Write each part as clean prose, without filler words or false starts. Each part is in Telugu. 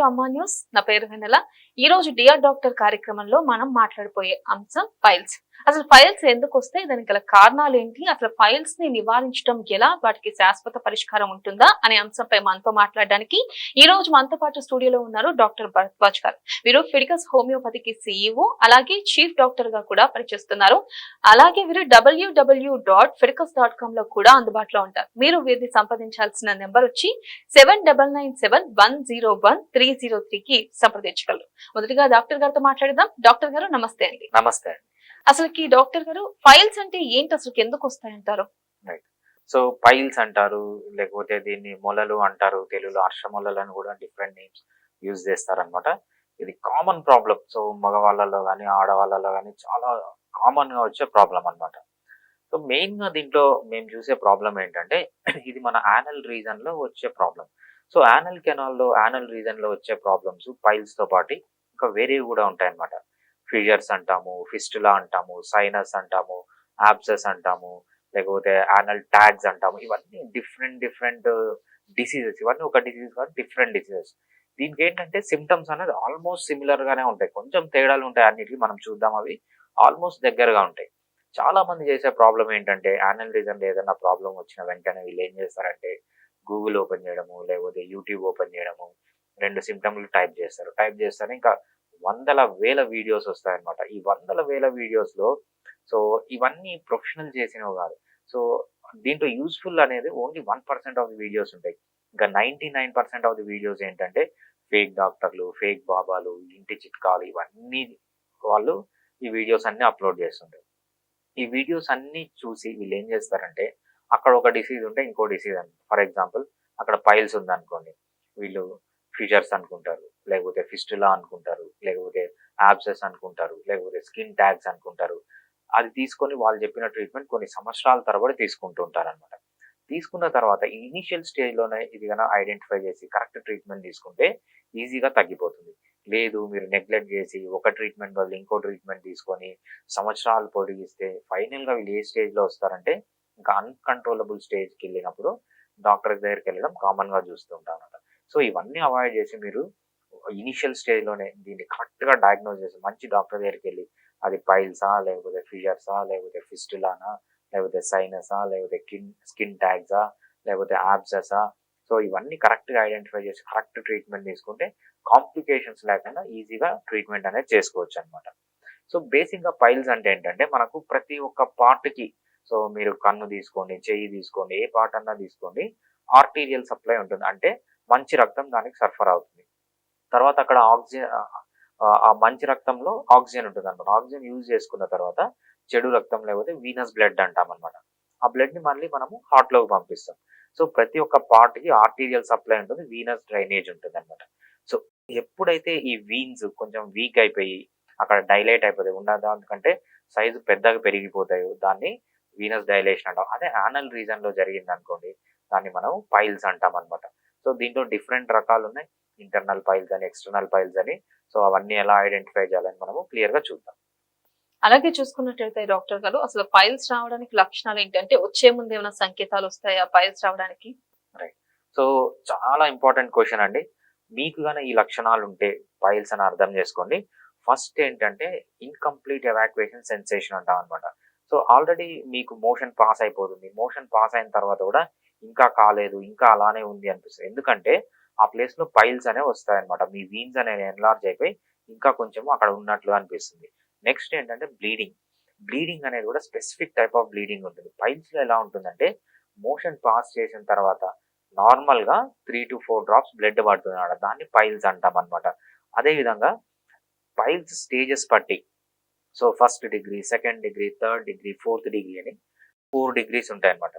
టు అమ్మా న్యూస్. నా పేరు వెన్నెల. ఈ రోజు డియర్ డాక్టర్ కార్యక్రమంలో మనం మాట్లాడిపోయే అంశం ఫైల్స్. అసలు ఫైల్స్ ఎందుకు వస్తాయి, దానికి గల కారణాలు ఏంటి, అసలు ఫైల్స్ ని నివారించడం ఎలా, వాటికి శాశ్వత పరిష్కారం ఉంటుందా అనే అంశంపై మనతో మాట్లాడడానికి ఈ రోజు మనతో పాటు స్టూడియోలో ఉన్నారు డాక్టర్ భరద్వాజ్ గారు. వీరు ఫిడికస్ హోమియోపతికి CEO, అలాగే చీఫ్ డాక్టర్ గా కూడా పనిచేస్తున్నారు. అలాగే వీరు www.fidcus.com లో కూడా అందుబాటులో ఉంటారు. మీరు వీరిని సంప్రదించాల్సిన నెంబర్ వచ్చి 7997101303 కి సంప్రదించగలరు. మొదటిగా డాక్టర్ గారితో మాట్లాడదాం. డాక్టర్ గారు నమస్తే అండి. నమస్తే అండి. అసలుకి డాక్టర్ గారు, ఫైల్స్ అంటే ఏంటి, అసలు ఎందుకు వస్తాయంటారు? రైట్. సో పైల్స్ అంటారు, లేకపోతే దీన్ని మొలలు అంటారు. తెలుగులో హర్షమొలలు అని కూడా డిఫరెంట్ నేమ్స్ యూజ్ చేస్తారనమాట. ఇది కామన్ ప్రాబ్లం. సో మగవాళ్ళలో కానీ ఆడవాళ్ళలో కానీ చాలా కామన్ గా వచ్చే ప్రాబ్లం అనమాట. సో మెయిన్ గా దీంట్లో మేము చూసే ప్రాబ్లం ఏంటంటే ఇది మన యానల్ రీజన్ లో వచ్చే ప్రాబ్లం. సో యానల్ కెనాల్ లో యానల్ రీజన్ లో వచ్చే ప్రాబ్లమ్స్ పైల్స్ తో పాటు ఇంకా వేరేవి కూడా ఉంటాయన్నమాట. ఫిషర్స్ అంటాము, ఫిస్టులా అంటాము, సైనస్ అంటాము, యాబ్సెస్ అంటాము, లేకపోతే యానల్ ట్యాగ్స్ అంటాము. ఇవన్నీ డిఫరెంట్ డిసీజెస్. ఇవన్నీ ఒక డిసీజ్ కాదు, డిఫరెంట్ డిసీజెస్. దీనికి ఏంటంటే సిమ్టమ్స్ అనేది ఆల్మోస్ట్ సిమిలర్ గానే ఉంటాయి. కొంచెం తేడాలు ఉంటాయి అన్నిటికీ. మనం చూద్దాం, అవి ఆల్మోస్ట్ దగ్గరగా ఉంటాయి. చాలా మంది చేసే ప్రాబ్లం ఏంటంటే యానల్ రీజన్ లో ఏదైనా ప్రాబ్లం వచ్చిన వెంటనే వీళ్ళు ఏం చేస్తారంటే గూగుల్ ఓపెన్ చేయడము, లేకపోతే యూట్యూబ్ ఓపెన్ చేయడము, 2 సిమ్టమ్లు టైప్ చేస్తారు. ఇంకా వందల వేల వీడియోస్ వస్తాయన్నమాట. ఈ వందల వేల వీడియోస్ లో సో ఇవన్నీ ప్రొఫెషనల్ చేసినవి కాదు. సో దీంట్లో యూస్ఫుల్ అనేది ఓన్లీ 1% ఆఫ్ ది వీడియోస్ ఉంటాయి. ఇంకా 99% ఆఫ్ ది వీడియోస్ ఏంటంటే ఫేక్ డాక్టర్లు, ఫేక్ బాబాలు, ఇంటి చిట్కాలు, ఇవన్నీ వాళ్ళు ఈ వీడియోస్ అన్ని అప్లోడ్ చేస్తుంటారు. ఈ వీడియోస్ అన్ని చూసి వీళ్ళు ఏం చేస్తారంటే అక్కడ ఒక డిసీజ్ ఉంటే ఇంకో డిసీజ్ అని, ఫర్ ఎగ్జాంపుల్ అక్కడ పైల్స్ ఉందనుకోండి, వీళ్ళు ఫిషర్స్ అనుకుంటారు, లేకపోతే ఫిస్టులా అనుకుంటారు, లేకపోతే యాబ్సెస్ అనుకుంటారు, లేకపోతే స్కిన్ ట్యాగ్స్ అనుకుంటారు. అది తీసుకొని వాళ్ళు చెప్పిన ట్రీట్మెంట్ కొన్ని సంవత్సరాల తరబడి తీసుకుంటూ ఉంటారనమాట. తీసుకున్న తర్వాత ఈ ఇనిషియల్ స్టేజ్లోనే ఇది కనుక ఐడెంటిఫై చేసి కరెక్ట్ ట్రీట్మెంట్ తీసుకుంటే ఈజీగా తగ్గిపోతుంది. లేదు మీరు నెగ్లెక్ట్ చేసి ఒక ట్రీట్మెంట్ బదులు ఇంకో ట్రీట్మెంట్ తీసుకొని సంవత్సరాలు పొడిగిస్తే ఫైనల్గా వీళ్ళు ఏ స్టేజ్లో వస్తారంటే ఇంకా అన్కంట్రోలబుల్ స్టేజ్కి వెళ్ళినప్పుడు డాక్టర్ దగ్గరికి వెళ్ళడం కామన్గా చూస్తూ ఉంటాం అనమాట. సో ఇవన్నీ అవాయిడ్ చేసి మీరు ఇనిషియల్ స్టేజ్లోనే దీన్ని కరెక్ట్గా డయాగ్నోస్ చేసి మంచి డాక్టర్ దగ్గరికి వెళ్ళి అది పైల్సా, లేకపోతే ఫిషర్సా, లేకపోతే ఫిస్టులానా, లేకపోతే సైనసా, లేకపోతే స్కిన్ ట్యాగ్సా, లేకపోతే యాబ్సెసా, సో ఇవన్నీ కరెక్ట్గా ఐడెంటిఫై చేసి కరెక్ట్ ట్రీట్మెంట్ తీసుకుంటే కాంప్లికేషన్స్ లేకుండా ఈజీగా ట్రీట్మెంట్ అనేది చేసుకోవచ్చు అనమాట. సో బేసిక్గా పైల్స్ అంటే ఏంటంటే మనకు ప్రతి ఒక్క పార్ట్కి, సో మీరు కన్ను తీసుకోండి, చెయ్యి తీసుకోండి, ఏ పార్ట్ అన్నా తీసుకోండి, ఆర్టీరియల్ సప్లై ఉంటుంది. అంటే మంచి రక్తం దానికి సరఫరా అవుతుంది. తర్వాత అక్కడ ఆక్సిజన్, ఆ మంచి రక్తంలో ఆక్సిజన్ ఉంటుంది అనమాట. ఆక్సిజన్ యూజ్ చేసుకున్న తర్వాత చెడు రక్తం, లేకపోతే వీనస్ బ్లడ్ అంటాం అనమాట. ఆ బ్లడ్ ని మళ్ళీ మనము హార్ట్ లోకి పంపిస్తాం. సో ప్రతి ఒక్క పార్ట్ కి ఆర్టీరియల్ సప్లై ఉంటుంది, వీనస్ డ్రైనేజ్ ఉంటుంది అనమాట. సో ఎప్పుడైతే ఈ వీన్స్ కొంచెం వీక్ అయిపోయి అక్కడ డైలైట్ అయిపోతాయి, ఉన్న దానికంటే సైజు పెద్దగా పెరిగిపోతాయి, దాన్ని వీనస్ డైలేషన్ అంటాం. అదే యానల్ రీజన్ లో జరిగింది అనుకోండి, దాన్ని మనం పైల్స్ అంటాం అనమాట. సో దీంట్లో డిఫరెంట్ రకాలు ఉన్నాయి, ఇంటర్నల్ పైల్స్ అని, ఎక్స్టర్నల్ పైల్స్ అని. సో అవన్నీ ఎలా ఐడెంటిఫై చేయాలని మనము క్లియర్ గా చూద్దాం. అలాగే చూసుకున్నట్లయితే డాక్టర్ గారు, అసలు ఫైల్స్ రావడానికి లక్షణాలు ఏంటంటే వచ్చే ముందు ఏమైనా సంకేతాలు వస్తాయా ఫైల్స్ రావడానికి? రైట్. సో చాలా ఇంపార్టెంట్ క్వశ్చన్ అండి. మీకు గానీ ఈ లక్షణాలు ఉంటే పైల్స్ అని అర్థం చేసుకోండి. ఫస్ట్ ఏంటంటే ఇన్కంప్లీట్ ఎవాక్యుయేషన్ సెన్సేషన్ అంటాం అనమాట. సో ఆల్రెడీ మీకు మోషన్ పాస్ అయిపోతుంది. మోషన్ పాస్ అయిన తర్వాత కూడా ఇంకా కాలేదు, ఇంకా అలానే ఉంది అనిపిస్తుంది. ఎందుకంటే ఆ ప్లేస్ లో పైల్స్ అనేవి వస్తాయన్నమాట. మీ వీన్స్ అనేవి ఎన్లార్జ్ అయిపోయి ఇంకా కొంచెం అక్కడ ఉన్నట్లు అనిపిస్తుంది. నెక్స్ట్ ఏంటంటే బ్లీడింగ్. బ్లీడింగ్ అనేది కూడా స్పెసిఫిక్ టైప్ ఆఫ్ బ్లీడింగ్ ఉంటుంది. పైల్స్ లో ఎలా ఉంటుందంటే మోషన్ పాస్ చేసిన తర్వాత నార్మల్ గా 3 to 4 డ్రాప్స్ బ్లడ్ పడుతుంది అన్నమాట. దాన్ని పైల్స్ అంటాం అనమాట. అదే విధంగా పైల్స్ స్టేజెస్ బట్టి, so first degree, second degree, third degree, fourth degree అని 4 డిగ్రీస్ ఉంటాయి అనమాట.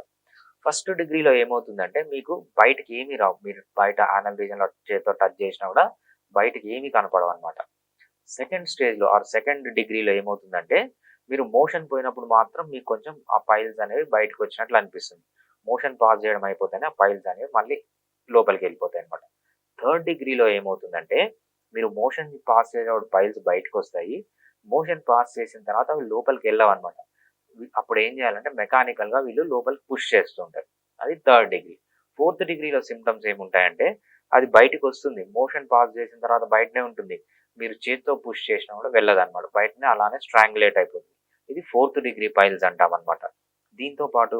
ఫస్ట్ డిగ్రీలో ఏమవుతుందంటే మీకు బయటకి ఏమీ రావు. మీరు బయట యానల్ రీజన్ లో చేతితో టచ్ చేసినా కూడా బయటకి ఏమీ కనపడవు అనమాట. సెకండ్ స్టేజ్ లో ఆర్ సెకండ్ డిగ్రీలో ఏమవుతుందంటే మీరు మోషన్ పోయినప్పుడు మాత్రం మీకు కొంచెం ఆ పైల్స్ అనేవి బయటకు వచ్చినట్లు అనిపిస్తుంది. మోషన్ పాస్ చేయడం అయిపోతేనే ఆ పైల్స్ అనేవి మళ్ళీ లోపలికి వెళ్ళిపోతాయి అనమాట. థర్డ్ డిగ్రీలో ఏమవుతుందంటే మీరు మోషన్ పాస్ చేసేటప్పుడు పైల్స్ బయటకు వస్తాయి. మోషన్ పాస్ చేసిన తర్వాత అవి లోపలికి వెళ్ళవు అనమాట. అప్పుడు ఏం చేయాలంటే మెకానికల్ గా వీళ్ళు లోపలికి పుష్ చేస్తూ ఉంటారు. అది థర్డ్ డిగ్రీ. ఫోర్త్ డిగ్రీలో సిమ్టమ్స్ ఏముంటాయంటే అది బయటికి వస్తుంది. మోషన్ పాస్ చేసిన తర్వాత బయటనే ఉంటుంది. మీరు చేత్తో పుష్ చేసినా కూడా వెళ్ళదనమాట. బయటనే అలానే స్ట్రాంగులేట్ అయిపోతుంది. ఇది 4th డిగ్రీ పైల్స్ అంటామనమాట. దీంతో పాటు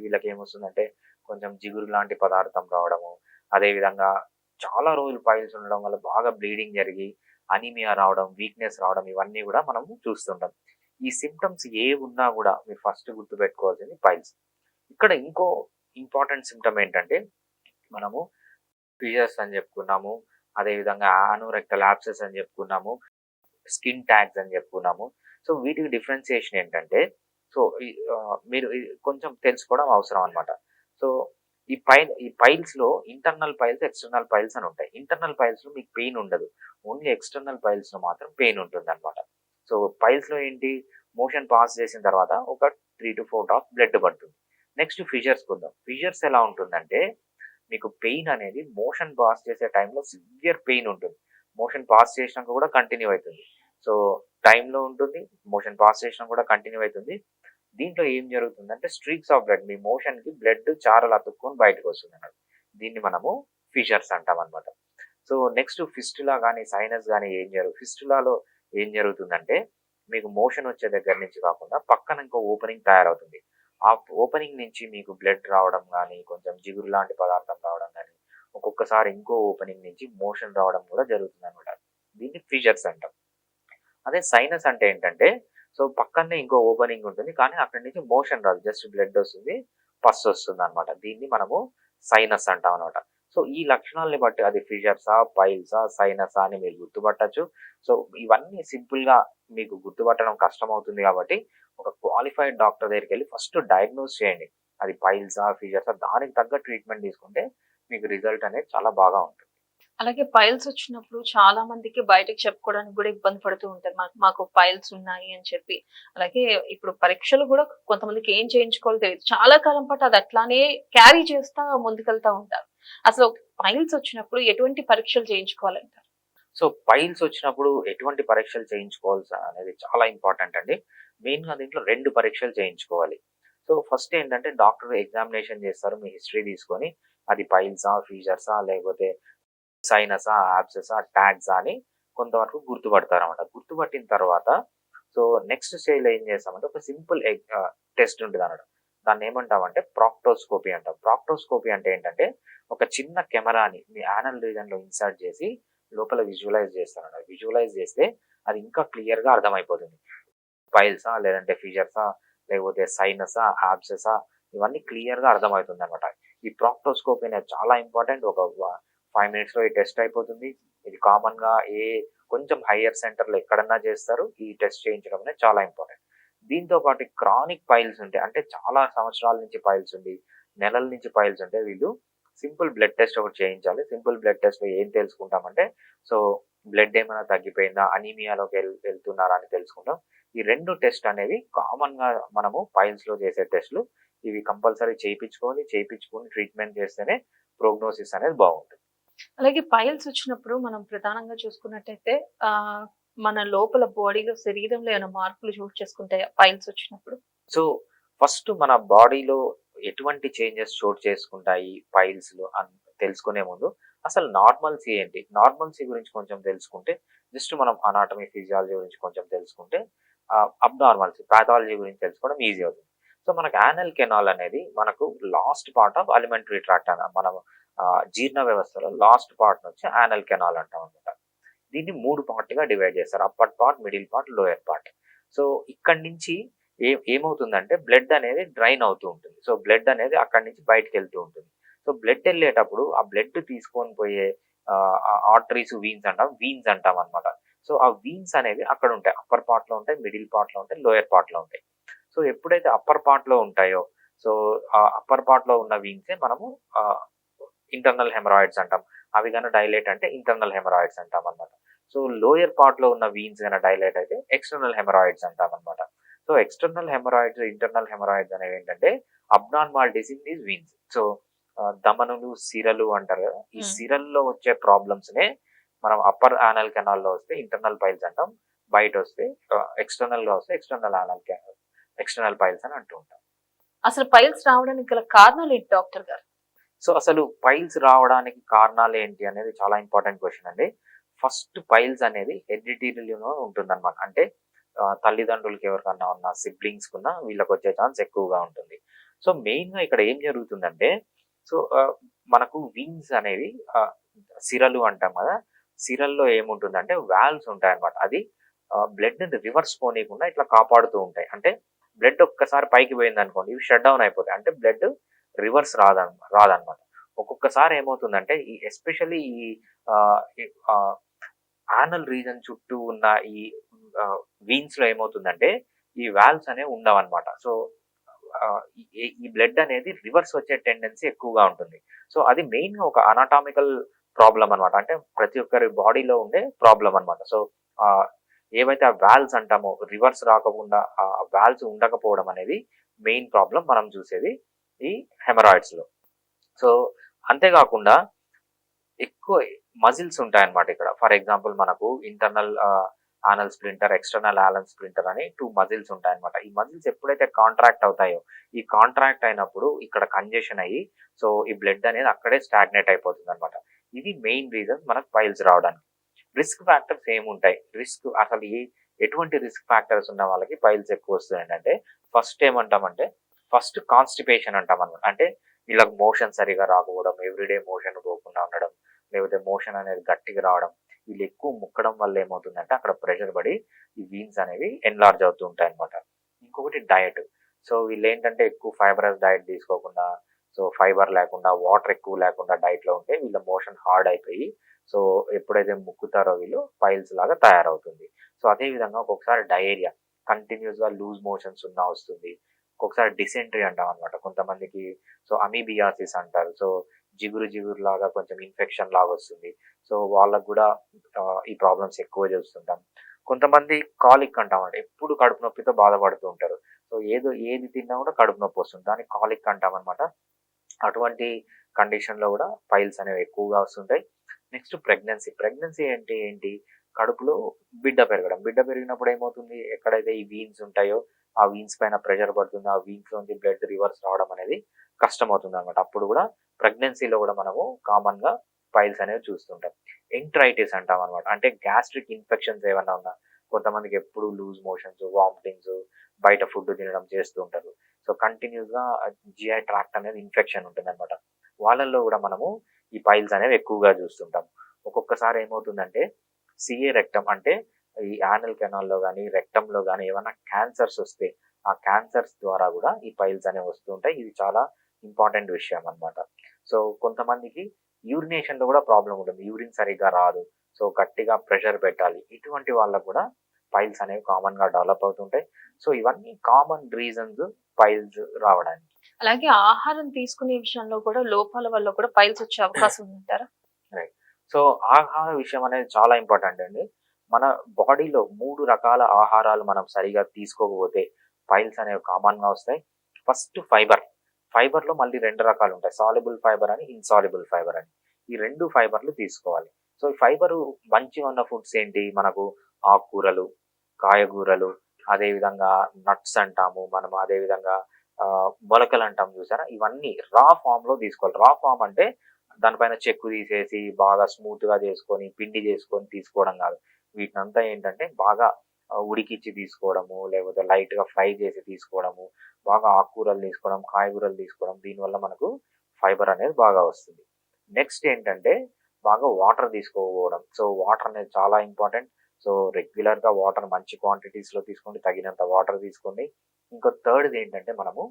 వీళ్ళకేమొస్తుందంటే కొంచెం జిగురు లాంటి పదార్థం రావడము, అదేవిధంగా చాలా రోజులు పైల్స్ ఉండడం వల్ల బాగా బ్లీడింగ్ జరిగి, అనీమియా రావడం, వీక్‌నెస్ రావడం ఇవన్నీ గూడా మనము చూస్తుంటాం. ఈ సింప్టమ్స్ ఏవున్నా గూడా మీరు ఫస్ట్ గుర్తుపెట్టుకోవాల్సింది పైల్స్. ఇక్కడ ఇంకో ఇంపార్టెంట్ సింప్టమ్ ఏంటంటే, మనము ఫిషర్స్ అని చెప్పుకున్నాము. అదేవిధంగా యానోరెక్టల్ యాబ్సెస్ అని చెప్పుకున్నాము. స్కిన్ ట్యాగ్స్ అని చెప్పుకున్నాము. సో, వీటికి డిఫరెన్షియేషన్ ఏంటంటే, సో, మీరు కొంచెం తెలుసుకోవడం అవసరం అన్నమాట. సో, ఈ పైల్స్‌లో ఇంటర్నల్ పైల్స్, ఎక్స్‌టర్నల్ పైల్స్ అని ఉంటాయి. ఇంటర్నల్ పైల్స్‌లో మీకు పెయిన్ ఉండదు. ఓన్లీ ఎక్స్‌టర్నల్ పైల్స్‌లో మాత్రం పెయిన్ ఉంటుందన్నమాట. సో, పైల్స్‌లో ఏంటి మోషన్ పాస్ చేసిన తర్వాత ఒక 3-4 డ్రాప్స్ బ్లడ్ పడుతుంది. నెక్స్ట్ ఫిషర్స్‌కొద్దాం. ఫిషర్స్ ఎలా ఉంటుందంటే, మీకు పెయిన్ అనేది మోషన్ పాస్ చేసే టైంలో సివియర్ పెయిన్ ఉంటుంది. మోషన్ పాస్ చేసినాక కూడా కంటిన్యూ అయితుంది. సో, టైంలో ఉంటుంది. మోషన్ పాస్ చేసినా కూడా కంటిన్యూ అయితుంది. దీంట్లో ఏం జరుగుతుందంటే స్ట్రీక్స్ ఆఫ్ బ్లడ్ మీ మోషన్‌కి బ్లడ్ చారలు అతుక్కొని బయటకొస్తుందన్నమాట. దీన్ని మనము ఫిషర్స్ అంటామన్నమాట. సో, నెక్స్ట్ ఫిస్టులా గాని, సైనస్ గాని ఫిస్టులాలో ఏం జరుగుతుందంటే మీకు మోషన్ వచ్చే దగ్గర నుంచి కాకుండా పక్కన ఇంకో ఓపెనింగ్ తయారవుతుంది. ఆ ఓపెనింగ్ నుంచి మీకు బ్లడ్ రావడం గాని, కొంచెం జిగురు లాంటి పదార్థం రావడం గాని, ఒక్కొక్కసారి ఇంకో ఓపెనింగ్ నుంచి మోషన్ రావడం కూడా జరుగుతుందన్నమాట. దీన్ని ఫిషర్స్ అంటాం. అదే సైనస్ అంటే ఏంటంటే, సో, పక్కనే ఇంకో ఓపెనింగ్ ఉంటుంది. కానీ అక్కడి నుంచి మోషన్ రాదు. జస్ట్ బ్లడ్ వస్తుంది. పస్ వస్తుందన్నమాట. దీన్ని మనము సైనస్ అంటామనమాట. సో, ఈ లక్షణాల్ని బట్టి అది ఫిషర్సా, పైల్సా, సైనసా అని మీరు గుర్తుపట్టొచ్చు. సో, ఇవన్నీ సింపుల్‌గా మీకు గుర్తుపట్టడం కష్టమవుతుంది కాబట్టి, ఒక క్వాలిఫైడ్ డాక్టర్ దగ్గరికెళ్లి ఫస్ట్ డయాగ్నోస్ చేయండి. అది పైల్సా, ఫిషర్సా దానికి తగ్గ ట్రీట్మెంట్ తీసుకుంటే మీకు రిజల్ట్ అనేది చాలా బాగా ఉంటుంది. అలాగే పైల్స్ వచ్చినప్పుడు చాలా మందికి బయటకి చెప్పుకోవడానికి కూడా ఇబ్బంది పడుతూ ఉంటారు. మాకు పైల్స్ ఉన్నాయి అని చెప్పి. అలాగే ఇప్పుడు పరీక్షలు కూడా కొంతమందికి ఏం చేయించుకోవాలో తెలీదు. చాలా కాలం పాటు అది అట్లానే క్యారీ చేస్తా ముందుకెళ్తా ఉంటారు. అసలు పైల్స్ వచ్చినప్పుడు ఎటువంటి పరీక్షలు చేయించుకోవాలంటారు? సో, పైల్స్ వచ్చినప్పుడు ఎటువంటి పరీక్షలు చేయించుకోవాల్సి అనేది చాలా ఇంపార్టెంట్ అండి. మెయిన్‌గా దీంట్లో 2 పరీక్షలు చేయించుకోవాలి. సో, ఫస్ట్ ఏంటంటే డాక్టర్ ఎగ్జామినేషన్ చేస్తారు. మీ హిస్టరీ తీసుకొని అది పైల్సా, ఫీషర్సా లేకపోతే సైనసా, యాబ్సెసా, ట్యాగ్సా అని కొంతవరకు గుర్తుపడతారన్నమాట. గుర్తుపట్టిన తర్వాత సో, నెక్స్ట్ స్టేజ్‌లో ఏం చేస్తామంటే ఒక సింపుల్ టెస్ట్ ఉంటదన్నమాట. దాన్నేమంటామంటే ప్రాక్టోస్కోపీ అంటాం. ప్రాక్టోస్కోపీ అంటే ఏంటంటే ఒక చిన్న కెమెరాని మీ యానల్ రీజియన్‌లో ఇన్సర్ట్ చేసి లోపల విజువలైజ్ చేస్తారన్నమాట. విజువలైజ్ చేస్తే అది ఇంకా క్లియర్‌గా అర్థమైపోతుంది. పైల్సా లేదంటే ఫిషర్సా లేకపోతే సైనసా, యాబ్సెసా ఇవన్నీ క్లియర్‌గా అర్థమవుతుందన్నమాట. ఈ ప్రాక్టోస్కోపీ అనేది చాలా ఇంపార్టెంట్. ఒక 5 మినిట్స్‌లో ఈ టెస్ట్ అయిపోతుంది. ఇది కామన్‌గా కొంచెం హైయర్ సెంటర్‌లో ఎక్కడన్నా చేస్తారు. ఈ టెస్ట్ చేయించడం అనేది చాలా ఇంపార్టెంట్. దీంతో పాటు క్రానిక్ పైల్స్ ఉంటాయి. అంటే చాలా సంవత్సరాల నుంచి పైల్స్ ఉండి, నెలల నుంచి పైల్స్ ఉంటే వీళ్ళు సింపుల్ బ్లడ్ టెస్ట్ ఒకటి చేయించాలి. సింపుల్ బ్లడ్ టెస్ట్‌లో ఏం తెలుసుకుంటామంటే సో, బ్లడ్ ఏమైనా తగ్గిపోయిందా? అనీమియాలోకి వెళ్తున్నారా అని తెలుసుకుంటాం. ఈ 2 టెస్ట్ అనేవి కామన్‌గా మనము పైల్స్‌లో చేసే టెస్ట్‌లు. ఇవి కంపల్సరీ చేయించుకొని ట్రీట్మెంట్ చేస్తేనే ప్రోగ్నోసిస్ అనేది బాగుంటుంది. అలాగే పైల్స్ వచ్చినప్పుడు మనం ప్రధానంగా చూసుకున్నట్టయితే మన లోపల బాడీలో శరీరంలో ఏమైనా మార్పులు చోటు చేసుకుంటాయా పైల్స్ వచ్చినప్పుడు? సో, ఫస్ట్ మన బాడీలో ఎటువంటి చేంజెస్ చోటు చేసుకుంటాయి పైల్స్‌లో అని తెలుసుకునే ముందు అసలు నార్మల్సీ ఏంటి? నార్మల్సీ గురించి కొంచెం తెలుసుకుంటే జస్ట్ మనం అనాటమీ, ఫిజియాలజీ గురించి కొంచెం తెలుసుకుంటే అబ్నార్మల్సీ, పాథాలజీ గురించి తెలుసుకోవడం ఈజీ అవుతుంది. సో, మనకు యానల్ కెనాల్ అనేది మనకు last part of alimentary tract మనం జీర్ణ వ్యవస్థలో లాస్ట్ పార్ట్ నుంచి యానల్ కెనాల్ అంటామనమాట. దీన్ని 3 పార్ట్‌గా డివైడ్ చేస్తారు. Upper part, middle part, lower part. So, ఇక్కడి నుంచి ఏమవుతుందంటే బ్లడ్ అనేది డ్రైన్ అవుతూ ఉంటుంది. సో, బ్లడ్ అనేది అక్కడి నుంచి బయటికెళ్తూ ఉంటుంది. సో, బ్లడ్ ఎళ్ళేటప్పుడు ఆ బ్లడ్ తీసుకొని పోయే ఆర్టరీస్, వీన్స్ అంటామనమాట. సో, ఆ వీన్స్ అనేవి అక్కడ ఉంటాయి. అప్పర్ పార్ట్‌లో ఉంటాయి, మిడిల్ పార్ట్‌లో ఉంటాయి, లోయర్ పార్ట్‌లో ఉంటాయి. సో, ఎప్పుడైతే అప్పర్ పార్ట్‌లో ఉంటాయో సో, ఆ అప్పర్ పార్ట్‌లో ఉన్న వీన్సే మనము ఇంటర్నల్ హెమరాయిడ్స్ అంటాం. అవి గాన డైలేట్ అంటే ఇంటర్నల్ హెమరాయిడ్స్ అంటామనమాట. సో, లోయర్ పార్ట్‌లో ఉన్న వీన్స్ గాన డైలేట్ అయితే ఎక్స్‌టర్నల్ హెమరాయిడ్స్ అంటామనమాట. So, external haemorrhoids, internal haemorrhoids అనేవేంటంటే abnormalities in these veins. So, ధమనులు, సిరలు అంటారు కదా! ఈ సిరల్లో వచ్చే ప్రాబ్లమ్స్‌నే మనం అప్పర్ యానల్ కెనాల్‌లో వస్తే ఇంటర్నల్ పైల్స్ అంటాం. బయటొస్తే ఎక్స్‌టర్నల్‌గా వస్తే ఎక్స్‌టర్నల్ పైల్స్ అని అంటూ ఉంటాం. అసలు పైల్స్ రావడానికి గల కారణాలేంటి డాక్టర్ గారు? సో అసలు పైల్స్ రావడానికి కారణాలు ఏంటి అనేది చాలా ఇంపార్టెంట్ క్వశ్చన్ అండి. ఫస్ట్ పైల్స్ అనేది హెరిడిటరీలో ఉంటుందన్నమాట. అంటే తల్లిదండ్రులకి ఎవరికన్నా ఉన్న సిబ్లింగ్స్ కున్న వీళ్ళకి వచ్చే ఛాన్స్ ఎక్కువగా ఉంటుంది. సో మెయిన్‌గా ఇక్కడ ఏం జరుగుతుందంటే సో మనకు వింగ్స్ అనేవి సిరలు అంటాం కదా! సిరల్లో ఏముంటుందంటే వాల్వ్స్ ఉంటాయన్నమాట. అది బ్లడ్‌ని రివర్స్ పోనీయకుండా ఇట్లా కాపాడుతూ ఉంటాయి. అంటే బ్లడ్ ఒక్కసారి పైకి పోయిందనుకోండి ఇవి షట్ డౌన్ అయిపోతాయి. అంటే బ్లడ్ రివర్స్ రాదన్నమాట. ఒక్కొక్కసారి ఏమవుతుందంటే ఈ ఎస్పెషల్లీ ఈ ఆహ్, ఈ యానల్ రీజన్ చుట్టూ ఉన్న ఈ వీన్స్‌లో ఏమవుతుందంటే ఈ వాల్వ్స్ అనేవి ఉండవన్నమాట. సో ఈ బ్లడ్ అనేది రివర్స్ వచ్చే టెండెన్సీ ఎక్కువగా ఉంటుంది. సో అది మెయిన్‌గా ఒక అనాటామికల్ ప్రాబ్లమ్ అన్నమాట. అంటే ప్రతి ఒక్కరి బాడీలో ఉండే ప్రాబ్లమ్ అన్నమాట. సో ఆహ్, ఏవైతే ఆ వాల్వ్స్ అంటామో రివర్స్ రాకుండా ఆ వాల్వ్స్ ఉండకపోవడం అనేది మెయిన్ ప్రాబ్లమ్ మనం చూసేది ఈ హెమరాయిడ్స్‌లో. సో అంతేకాకుండా ఎక్కువ మజిల్స్ ఉంటాయన్నమాట ఇక్కడ. ఫర్ ఎగ్జాంపుల్ మనకు internal anal splinter, external anal splinter అని 2 మజిల్స్ ఉంటాయన్నమాట. ఈ మజిల్స్ ఎప్పుడైతే కాంట్రాక్ట్ అవుతాయో, ఈ కాంట్రాక్ట్ అయినప్పుడు ఇక్కడ కంజెషన్ అయ్యి, సో ఈ బ్లడ్ అనేది అక్కడే స్టాగ్నేట్ అయిపోతుందన్నమాట. ఇది మెయిన్ రీజన్ మనకు పైల్స్ రావడానికి. రిస్క్ ఫ్యాక్టర్స్ ఏముంటాయి? అసలు ఎటువంటి రిస్క్ ఫ్యాక్టర్స్ ఉన్న వాళ్ళకి పైల్స్ ఎక్కువ వస్తాయంటే, ఫస్ట్ ఏమంటామంటే, ఫస్ట్ కాన్‌స్టిపేషన్ అంటామన్నమాట. అంటే వీళ్ళకి మోషన్ సరిగ్గా రాకపోవడం, ఎవ్రీడే మోషన్ పోకుండా ఉండడం, లేకపోతే మోషన్ అనేది గట్టిగా రావడం, వీళ్ళు ఎక్కువ ముక్కడం వల్ల ఏమవుతుందంటే అక్కడ ప్రెషర్ పడి ఈ వీన్స్ అనేవి ఎన్లార్జ్ అవుతూ ఉంటాయన్నమాట. ఇంకొకటి డయట్. సో వీళ్ళేంటంటే ఎక్కువ ఫైబరస్ డయట్ తీసుకోకుండా, సో ఫైబర్ లేకుండా, వాటర్ ఎక్కువ లేకుండా డైట్‌లో ఉంటే వీళ్ళ మోషన్ హార్డ్ అయిపోయి, సో ఎప్పుడైతే ముక్కుతారో వీళ్ళు పైల్స్ లాగా తయారవుతుంది. సో అదే విధంగా ఒక్కొక్కసారి డయేరియా, కంటిన్యూస్‌గా లూజ్ మోషన్స్ ఉన్నా వస్తుంది. ఒక్కొక్కసారి డిసెంట్రీ అంటామన్నమాట. కొంతమందికి సో అమీబియాసిస్ అంటారు. సో జిగురు లాగా కొంచెం ఇన్ఫెక్షన్ లాగా వస్తుంది. సో వాళ్ళకి గూడా ఈ ప్రాబ్లమ్స్ ఎక్కువ చూస్తుంటాం. కొంతమంది కాలిక్ అంటామండి. ఎప్పుడు కడుపు నొప్పితో బాధపడుతూ ఉంటారు. సో ఏది తిన్నా కూడా కడుపు నొప్పి వస్తుంది. దాన్ని కాలిక్ అంటామన్నమాట. అటువంటి కండిషన్‌లో గూడా పైల్స్ అనేవి ఎక్కువగా వస్తుంటాయి. Next pregnancy. ప్రెగ్నెన్సీ అంటే ఏంటి? కడుపులో బిడ్డ పెరగడం. బిడ్డ పెరిగినప్పుడు ఏమవుతుంది? ఎక్కడైతే ఈ వీన్స్ ఉంటాయో, ఆ వీన్స్ పైన ప్రెషర్ పడుతుంది. ఆ వీన్స్‌లోంచి బ్లడ్ రివర్స్ రావడం అనేది కష్టమవుతుందన్నమాట. అప్పుడు గూడా ప్రెగ్నెన్సీలో గూడా మనము కామన్‌గా పైల్స్ అనేవి చూస్తుంటాం. ఎంటరైటిస్ అంటామన్నమాట. అంటే గ్యాస్ట్రిక్ ఇన్ఫెక్షన్స్ ఏమన్నా ఉన్నా, కొంతమందికి ఎప్పుడు లూజ్ మోషన్స్, వామిటింగ్స్, బయట ఫుడ్ తినడం చేస్తూ ఉంటారు. సో కంటిన్యూస్‌గా జిఐ ట్రాక్ట్ అనేది ఇన్ఫెక్షన్ ఉంటుందన్నమాట. వాళ్ళల్లో గూడా మనము ఈ పైల్స్ అనేవి ఎక్కువగా చూస్తుంటాం. ఒక్కొక్కసారి ఏమవుతుందంటే సిఏ రెక్టమ్ అంటే ఈ యానల్ కెనాల్‌లో గాని, రెక్టమ్‌లో గాని ఏమన్నా క్యాన్సర్స్ వస్తే, ఆ క్యాన్సర్స్ ద్వారా గూడా ఈ పైల్స్ అనేవి వస్తూ ఉంటాయి. ఇది చాలా ఇంపార్టెంట్ విషయం అన్నమాట. సో కొంతమందికి యూరినేషన్‌లో గూడా ప్రాబ్లమ్ ఉంటుంది. యూరిన్ సరిగ్గా రాదు. సో గట్టిగా ప్రెషర్ పెట్టాలి. ఇటువంటి వాళ్ళకి గూడా పైల్స్ అనేవి కామన్‌గా డెవలప్ అవుతుంటాయి. సో ఇవన్నీ కామన్ రీజన్స్ పైల్స్ రావడానికి. అలాగే ఆహారం తీసుకునే విషయంలో కూడా లోపాల వల్ల కూడా పైల్స్ వచ్చే అవకాశం ఉందంటారా? రైట్. సో ఆహార విషయం అనేది చాలా ఇంపార్టెంట్ అండి. మన బాడీలో 3 రకాల ఆహారాలు మనం సరిగ్గా తీసుకోకపోతే పైల్స్ అనేవి కామన్‌గా వస్తాయి. First fibre. ఫైబర్‌లో మళ్ళీ 2 రకాలుంటాయి. సాల్యుబుల్ ఫైబర్ అని, ఇన్సాల్యుబుల్ ఫైబర్ అని. ఈ 2 ఫైబర్‌లు తీసుకోవాలి. సో ఈ ఫైబరు మంచిగా ఉన్న ఫుడ్స్ ఏంటి? మనకు ఆకుకూరలు, కాయగూరలు, అదేవిధంగా నట్స్ అంటాము. మనం అదేవిధంగా మొలకలు అంటాం చూసారా? ఇవన్నీ రా ఫార్మ్‌లో తీసుకోవాలి. రా ఫార్మ్ అంటే దానిపైన చెక్కు తీసేసి బాగా స్మూత్‌గా చేసుకొని, పిండి చేసుకొని తీసుకోవడం కాదు. వీటినంతా ఏంటంటే బాగా ఉడికిచ్చి తీసుకోవడము, లేకపోతే లైట్‌గా ఫ్రై చేసి తీసుకోవడము, బాగా ఆకుకూరలు తీసుకోవడం, కాయగూరలు తీసుకోవడం. దీనివల్ల మనకు ఫైబర్ అనేది బాగా వస్తుంది. నెక్స్ట్ ఏంటంటే బాగా వాటర్ తీసుకోకపోవడం. సో వాటర్ అనేది చాలా ఇంపార్టెంట్. సో రెగ్యులర్‌గా వాటర్ మంచి క్వాంటిటీస్‌లో తీసుకోండి. తగినంత వాటర్ తీసుకోండి. ఇంకో థర్డ్‌ది ఏంటంటే మనము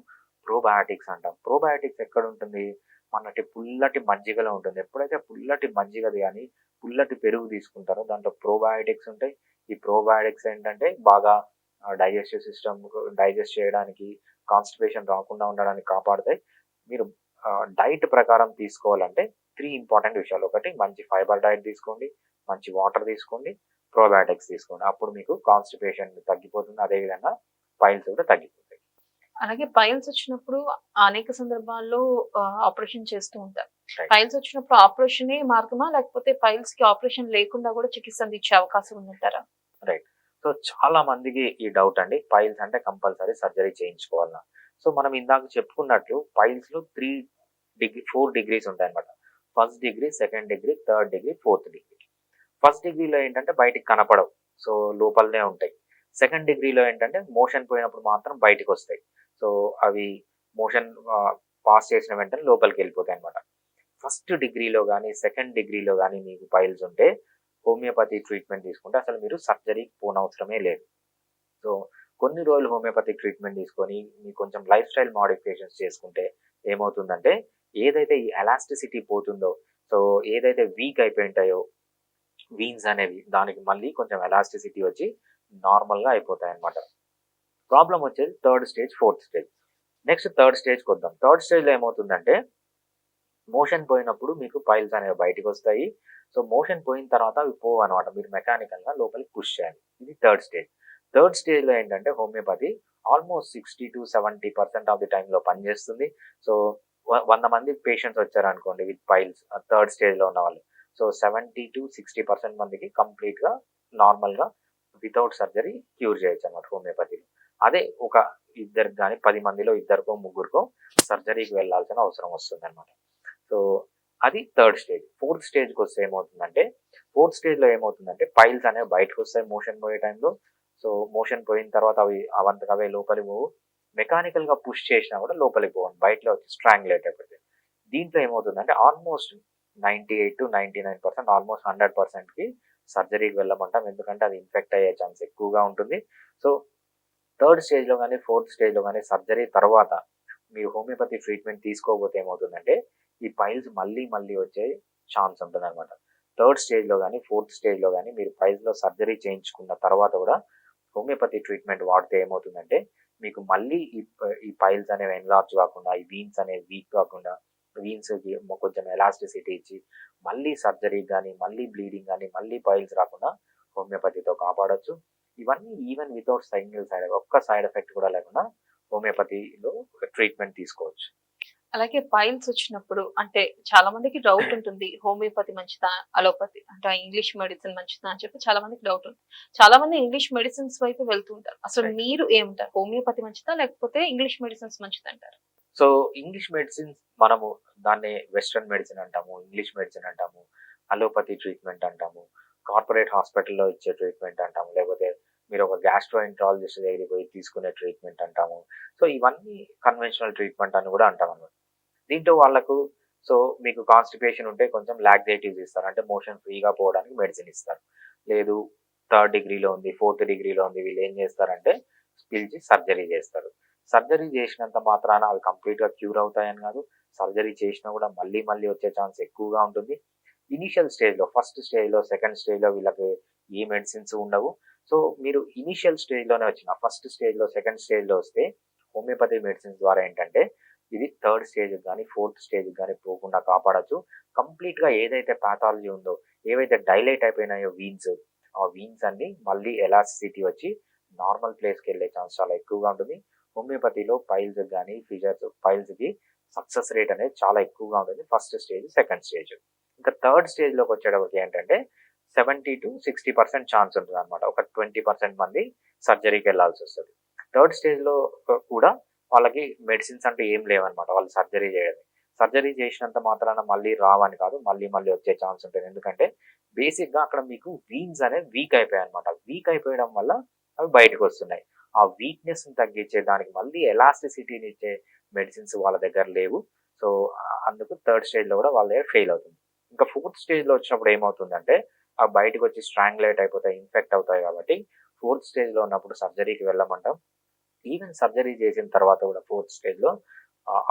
ప్రోబయాటిక్స్ అంటాం. ప్రోబయాటిక్స్ ఎక్కడుంటుంది? మనకి పుల్లటి మజ్జిగలో ఉంటుంది. ఎప్పుడైతే పుల్లటి మజ్జిగది గాని, పుల్లటి పెరుగు తీసుకుంటారో దాంట్లో ప్రోబయాటిక్స్ ఉంటాయి. ఈ ప్రోబయాటిక్స్ ఏంటంటే బాగా డైజెస్టివ్ సిస్టమ్ డైజెస్ట్ చేయడానికి, కాన్‌స్టిపేషన్ రాకుండా ఉండడానికి కాపాడుతాయి. మీరు డైట్ ప్రకారం తీసుకోవాలంటే 3 ఇంపార్టెంట్ విషయాలు. ఒకటి మంచి ఫైబర్ డైట్ తీసుకోండి, మంచి వాటర్ తీసుకోండి, ప్రోబయాటిక్స్ తీసుకోండి. అప్పుడు మీకు కాన్‌స్టిపేషన్ తగ్గిపోతుంది. అదే విధంగా పైల్స్ కూడా తగ్గిపోతాయి. అలాగే పైల్స్ వచ్చినప్పుడు అనేక సందర్భాల్లో ఆపరేషన్ చేస్తూ ఉంటారు. రైట్. పైల్స్ వచ్చినప్పుడు ఆపరేషనే మార్గమా? లేకపోతే పైల్స్‌కి ఆపరేషన్ లేకుండా కూడా చికిత్స అందించే అవకాశం ఉందంటారా? రైట్. సో చాలా మందికి ఈ డౌట్ అండి. పైల్స్ అంటే కంపల్సరీ సర్జరీ చేయించుకోవాలా? సో మనం ఇందాక చెప్పుకున్నట్లు పైల్స్‌లో 3 4 డిగ్రీస్ ఉంటాయన్నమాట. First degree, second degree, third degree, fourth degree. First డిగ్రీలో ఏంటంటే బయటికి కనపడవు. సో, లోపలనే ఉంటాయి. సెకండ్ డిగ్రీలో ఏంటంటే మోషన్ పోయినప్పుడు మాత్రం బయటికొస్తాయి. సో, అవి మోషన్ పాస్ చేసిన వెంటనే లోపలికెళ్ళిపోతాయన్నమాట. ఫస్ట్ డిగ్రీలో గానీ, సెకండ్ డిగ్రీలో గానీ మీకు పైల్స్ ఉంటే హోమియోపతి ట్రీట్మెంట్ తీసుకుంటే అసలు మీరు సర్జరీకి పోనవసరమే లేదు. సో, కొన్ని రోజులు హోమియోపతిక్ ట్రీట్మెంట్ తీసుకొని మీకు కొంచెం లైఫ్ స్టైల్ మోడిఫికేషన్స్ చేసుకుంటే ఏమవుతుందంటే ఏదైతే ఈ ఎలాస్టిసిటీ పోతుందో, సో ఏదైతే వీక్ అయిపోయింటాయో వీన్స్ అనేవి దానికి మళ్ళీ కొంచెం ఎలాస్టిసిటీ వచ్చి నార్మల్‌గా అయిపోతాయన్నమాట. ప్రాబ్లమ్ వచ్చేది third stage, fourth stage. Next third స్టేజ్‌కి వద్దాం. థర్డ్ స్టేజ్‌లో ఏమవుతుందంటే మోషన్ పోయినప్పుడు మీకు పైల్స్ అనేవి బయటికొస్తాయి. సో, మోషన్ పోయిన తర్వాత అవి పోవన్నమాట. మీరు మెకానికల్‌గా లోపలికి పుష్ చేయాలి. ఇది థర్డ్ స్టేజ్. థర్డ్ స్టేజ్‌లో ఏంటంటే హోమియోపతి ఆల్మోస్ట్ 60-70% ఆఫ్ ది టైమ్‌లో పనిచేస్తుంది. సో, 100 మంది పేషెంట్స్ వచ్చారనుకోండి విత్ పైల్స్ థర్డ్ స్టేజ్‌లో ఉన్నవాళ్ళు. సో, 70-60% మందికి కంప్లీట్‌గా నార్మల్‌గా వితౌట్ సర్జరీ క్యూర్ చేయొచ్చన్నమాట హోమియోపతిలో. అదే ఒక ఇద్దరికి గాని 10 మందిలో ఇద్దరికో, ముగ్గురికో సర్జరీకి వెళ్ళాల్సిన అవసరం వస్తుందన్నమాట. సో, అది థర్డ్ స్టేజ్. ఫోర్త్ స్టేజ్‌కొస్తే ఏమవుతుందంటే, ఫోర్త్ స్టేజ్‌లో ఏమవుతుందంటే పైల్స్ అనేవి బయటకొస్తాయి మోషన్ పోయే టైంలో. సో, మోషన్ పోయిన తర్వాత అవి అవంతకు అవే లోపలికి పోవు. మెకానికల్‌గా పుష్ చేసినా కూడా లోపలికి పోవు. బయటలో వచ్చి స్ట్రాంగులేట్ అయిపోతాయి. దీంట్లో ఏమవుతుందంటే ఆల్మోస్ట్ 98-99% ఆల్మోస్ట్ 100%కి సర్జరీకి వెళ్ళమంటాం. ఎందుకంటే అది ఇన్ఫెక్ట్ అయ్యే ఛాన్స్ ఎక్కువగా ఉంటుంది. సో, థర్డ్ స్టేజ్‌లో గాని, ఫోర్త్ స్టేజ్‌లో గాని సర్జరీ తర్వాత మీరు హోమియోపతి ట్రీట్మెంట్ తీసుకోకపోతే ఏమవుతుందంటే, ఈ పైల్స్ మళ్ళీ మళ్ళీ వచ్చే ఛాన్స్ ఉంటదనమాట. థర్డ్ స్టేజ్‌లో గాని, ఫోర్త్ స్టేజ్‌లో గాని మీరు పైల్స్‌లో సర్జరీ చేయించుకున్న తర్వాత కూడా హోమియోపతి ట్రీట్మెంట్ వాడితే ఏమవుతుందంటే, మీకు మళ్ళీ ఈ పైల్స్ అనేవి ఎన్‌లార్జ్ కాకుండా, ఈ వీన్స్ అనేవి వీక్ కాకుండా, వీన్స్‌కి కొంచెం ఎలాస్టిసిటీ ఇచ్చి, మళ్ళీ సర్జరీకి గాని, మళ్ళీ బ్లీడింగ్ గాని, మళ్ళీ పైల్స్ రాకుండా హోమియోపతితో కాపాడొచ్చు. ఇవన్నీ ఈవెన్ వితౌట్ సింగిల్ సైడ్ ఒక్క సైడ్ ఎఫెక్ట్ కూడా లేకుండా హోమియోపతిలో ట్రీట్మెంట్ తీసుకోవచ్చు. అలాగే పైల్స్ వచ్చినప్పుడు అంటే చాలా మందికి డౌట్ ఉంటుంది. హోమియోపతి మంచిదా? అలోపతి అంటే ఇంగ్లీష్ మెడిసిన్ మంచిదా? అని చెప్పి చాలా మందికి డౌట్ ఉంటుంది. చాలా మంది ఇంగ్లీష్ మెడిసిన్స్ వైపు వెళ్తూ ఉంటారు. అసలు రైట్. మీరు ఏమంటారు? హోమియోపతి మంచిదా? లేకపోతే ఇంగ్లీష్ మెడిసిన్స్ మంచిదంటారా? సో, ఇంగ్లీష్ మెడిసిన్స్ మనము దాన్ని వెస్టర్న్ మెడిసిన్ అంటాము, ఇంగ్లీష్ మెడిసిన్ అంటాము, అలోపతి ట్రీట్మెంట్ అంటాము, కార్పొరేట్ హాస్పిటల్‌లో ఇచ్చే ట్రీట్మెంట్ అంటాము. లేకపోతే మీరు ఒక గ్యాస్ట్రోఎంట్రాలజిస్ట్ దగ్గరికి పోయి తీసుకునే ట్రీట్మెంట్ అంటాము. సో, ఇవన్నీ కన్వెన్షనల్ ట్రీట్మెంట్ అని కూడా అంటామనమాట. దీంట్లో వాళ్ళకు సో, మీకు కాన్‌స్టిపేషన్ ఉంటే కొంచెం లాక్సేటివ్స్ ఇస్తారు. అంటే మోషన్ ఫ్రీగా పోవడానికి మెడిసిన్ ఇస్తారు. లేదు థర్డ్ డిగ్రీలో ఉంది, ఫోర్త్ డిగ్రీలో ఉంది. వీళ్ళు ఏం చేస్తారంటే పిలిచి సర్జరీ చేస్తారు. సర్జరీ చేసినంత మాత్రాన అవి కంప్లీట్‌గా క్యూర్ అవుతాయని కాదు. సర్జరీ చేసినా కూడా మళ్ళీ మళ్ళీ వచ్చే ఛాన్స్ ఎక్కువగా ఉంటుంది. ఇనీషియల్ స్టేజ్‌లో ఫస్ట్ స్టేజ్‌లో, సెకండ్ స్టేజ్‌లో వీళ్ళకి ఏ మెడిసిన్స్ ఉండవు. సో, మీరు ఇనీషియల్ స్టేజ్‌లోనే వచ్చిన ఫస్ట్ స్టేజ్‌లో, సెకండ్ స్టేజ్‌లో వస్తే హోమియోపతి మెడిసిన్స్ ద్వారా ఏంటంటే ఇది థర్డ్ స్టేజ్‌కి గాని, ఫోర్త్ స్టేజ్‌కి గాని పోకుండా కాపాడొచ్చు. కంప్లీట్‌గా ఏదైతే పాథాలజీ ఉందో, ఏవైతే డైలేట్ అయిపోయినాయో వీన్స్, ఆ వీన్స్ అన్నీ మళ్ళీ ఎలాస్టిసిటీ వచ్చి నార్మల్ ప్లేస్‌కెళ్ళే ఛాన్స్ చాలా ఎక్కువగా ఉంటుంది. హోమియోపతిలో పైల్స్‌కి గాని, పైల్స్‌కి సక్సెస్ రేట్ అనేది చాలా ఎక్కువగా ఉంటుంది. First stage, second stage. ఇంకా థర్డ్ స్టేజ్‌లోకి వచ్చేటప్పటికి ఏంటంటే 70-60% ఛాన్స్ ఉంటదనమాట. ఒక 20% మంది సర్జరీకెళ్ళాల్సొస్తది. థర్డ్ స్టేజ్‌లో కూడా వాళ్ళకి మెడిసిన్స్ అంటూ ఏం లేవనమాట. వాళ్ళు సర్జరీ చేయడమే. సర్జరీ చేసినంత మాత్రాన మళ్ళీ రావని కాదు. మళ్ళీ మళ్ళీ వచ్చే ఛాన్స్ ఉంటది. ఎందుకంటే బేసిక్‌గా అక్కడ మీకు వీన్స్ అనేవి వీక్ అయిపోయాయన్నమాట. వీక్ అయిపోయడం వల్ల అవి బయటకొస్తున్నాయి. ఆ వీక్‌నెస్‌ని తగ్గించే దానికి మళ్ళీ ఎలాస్టిసిటీనిచ్చే మెడిసిన్స్ వాళ్ళ దగ్గర లేవు. సో, అందుకు థర్డ్ స్టేజ్‌లో కూడా వాళ్ళ దగ్గర ఫెయిల్ అవుతుంది. ఇంకా ఫోర్త్ స్టేజ్‌లో వచ్చినప్పుడు ఏమవుతుందంటే అవి బయటకొచ్చి స్ట్రాంగులేట్ అయిపోతాయి, ఇన్ఫెక్ట్ అవుతాయి కాబట్టి ఫోర్త్ స్టేజ్‌లో ఉన్నప్పుడు సర్జరీకి వెళ్ళమంటాం. ఈవెన్ సర్జరీ చేసిన తర్వాత కూడా ఫోర్త్ స్టేజ్‌లో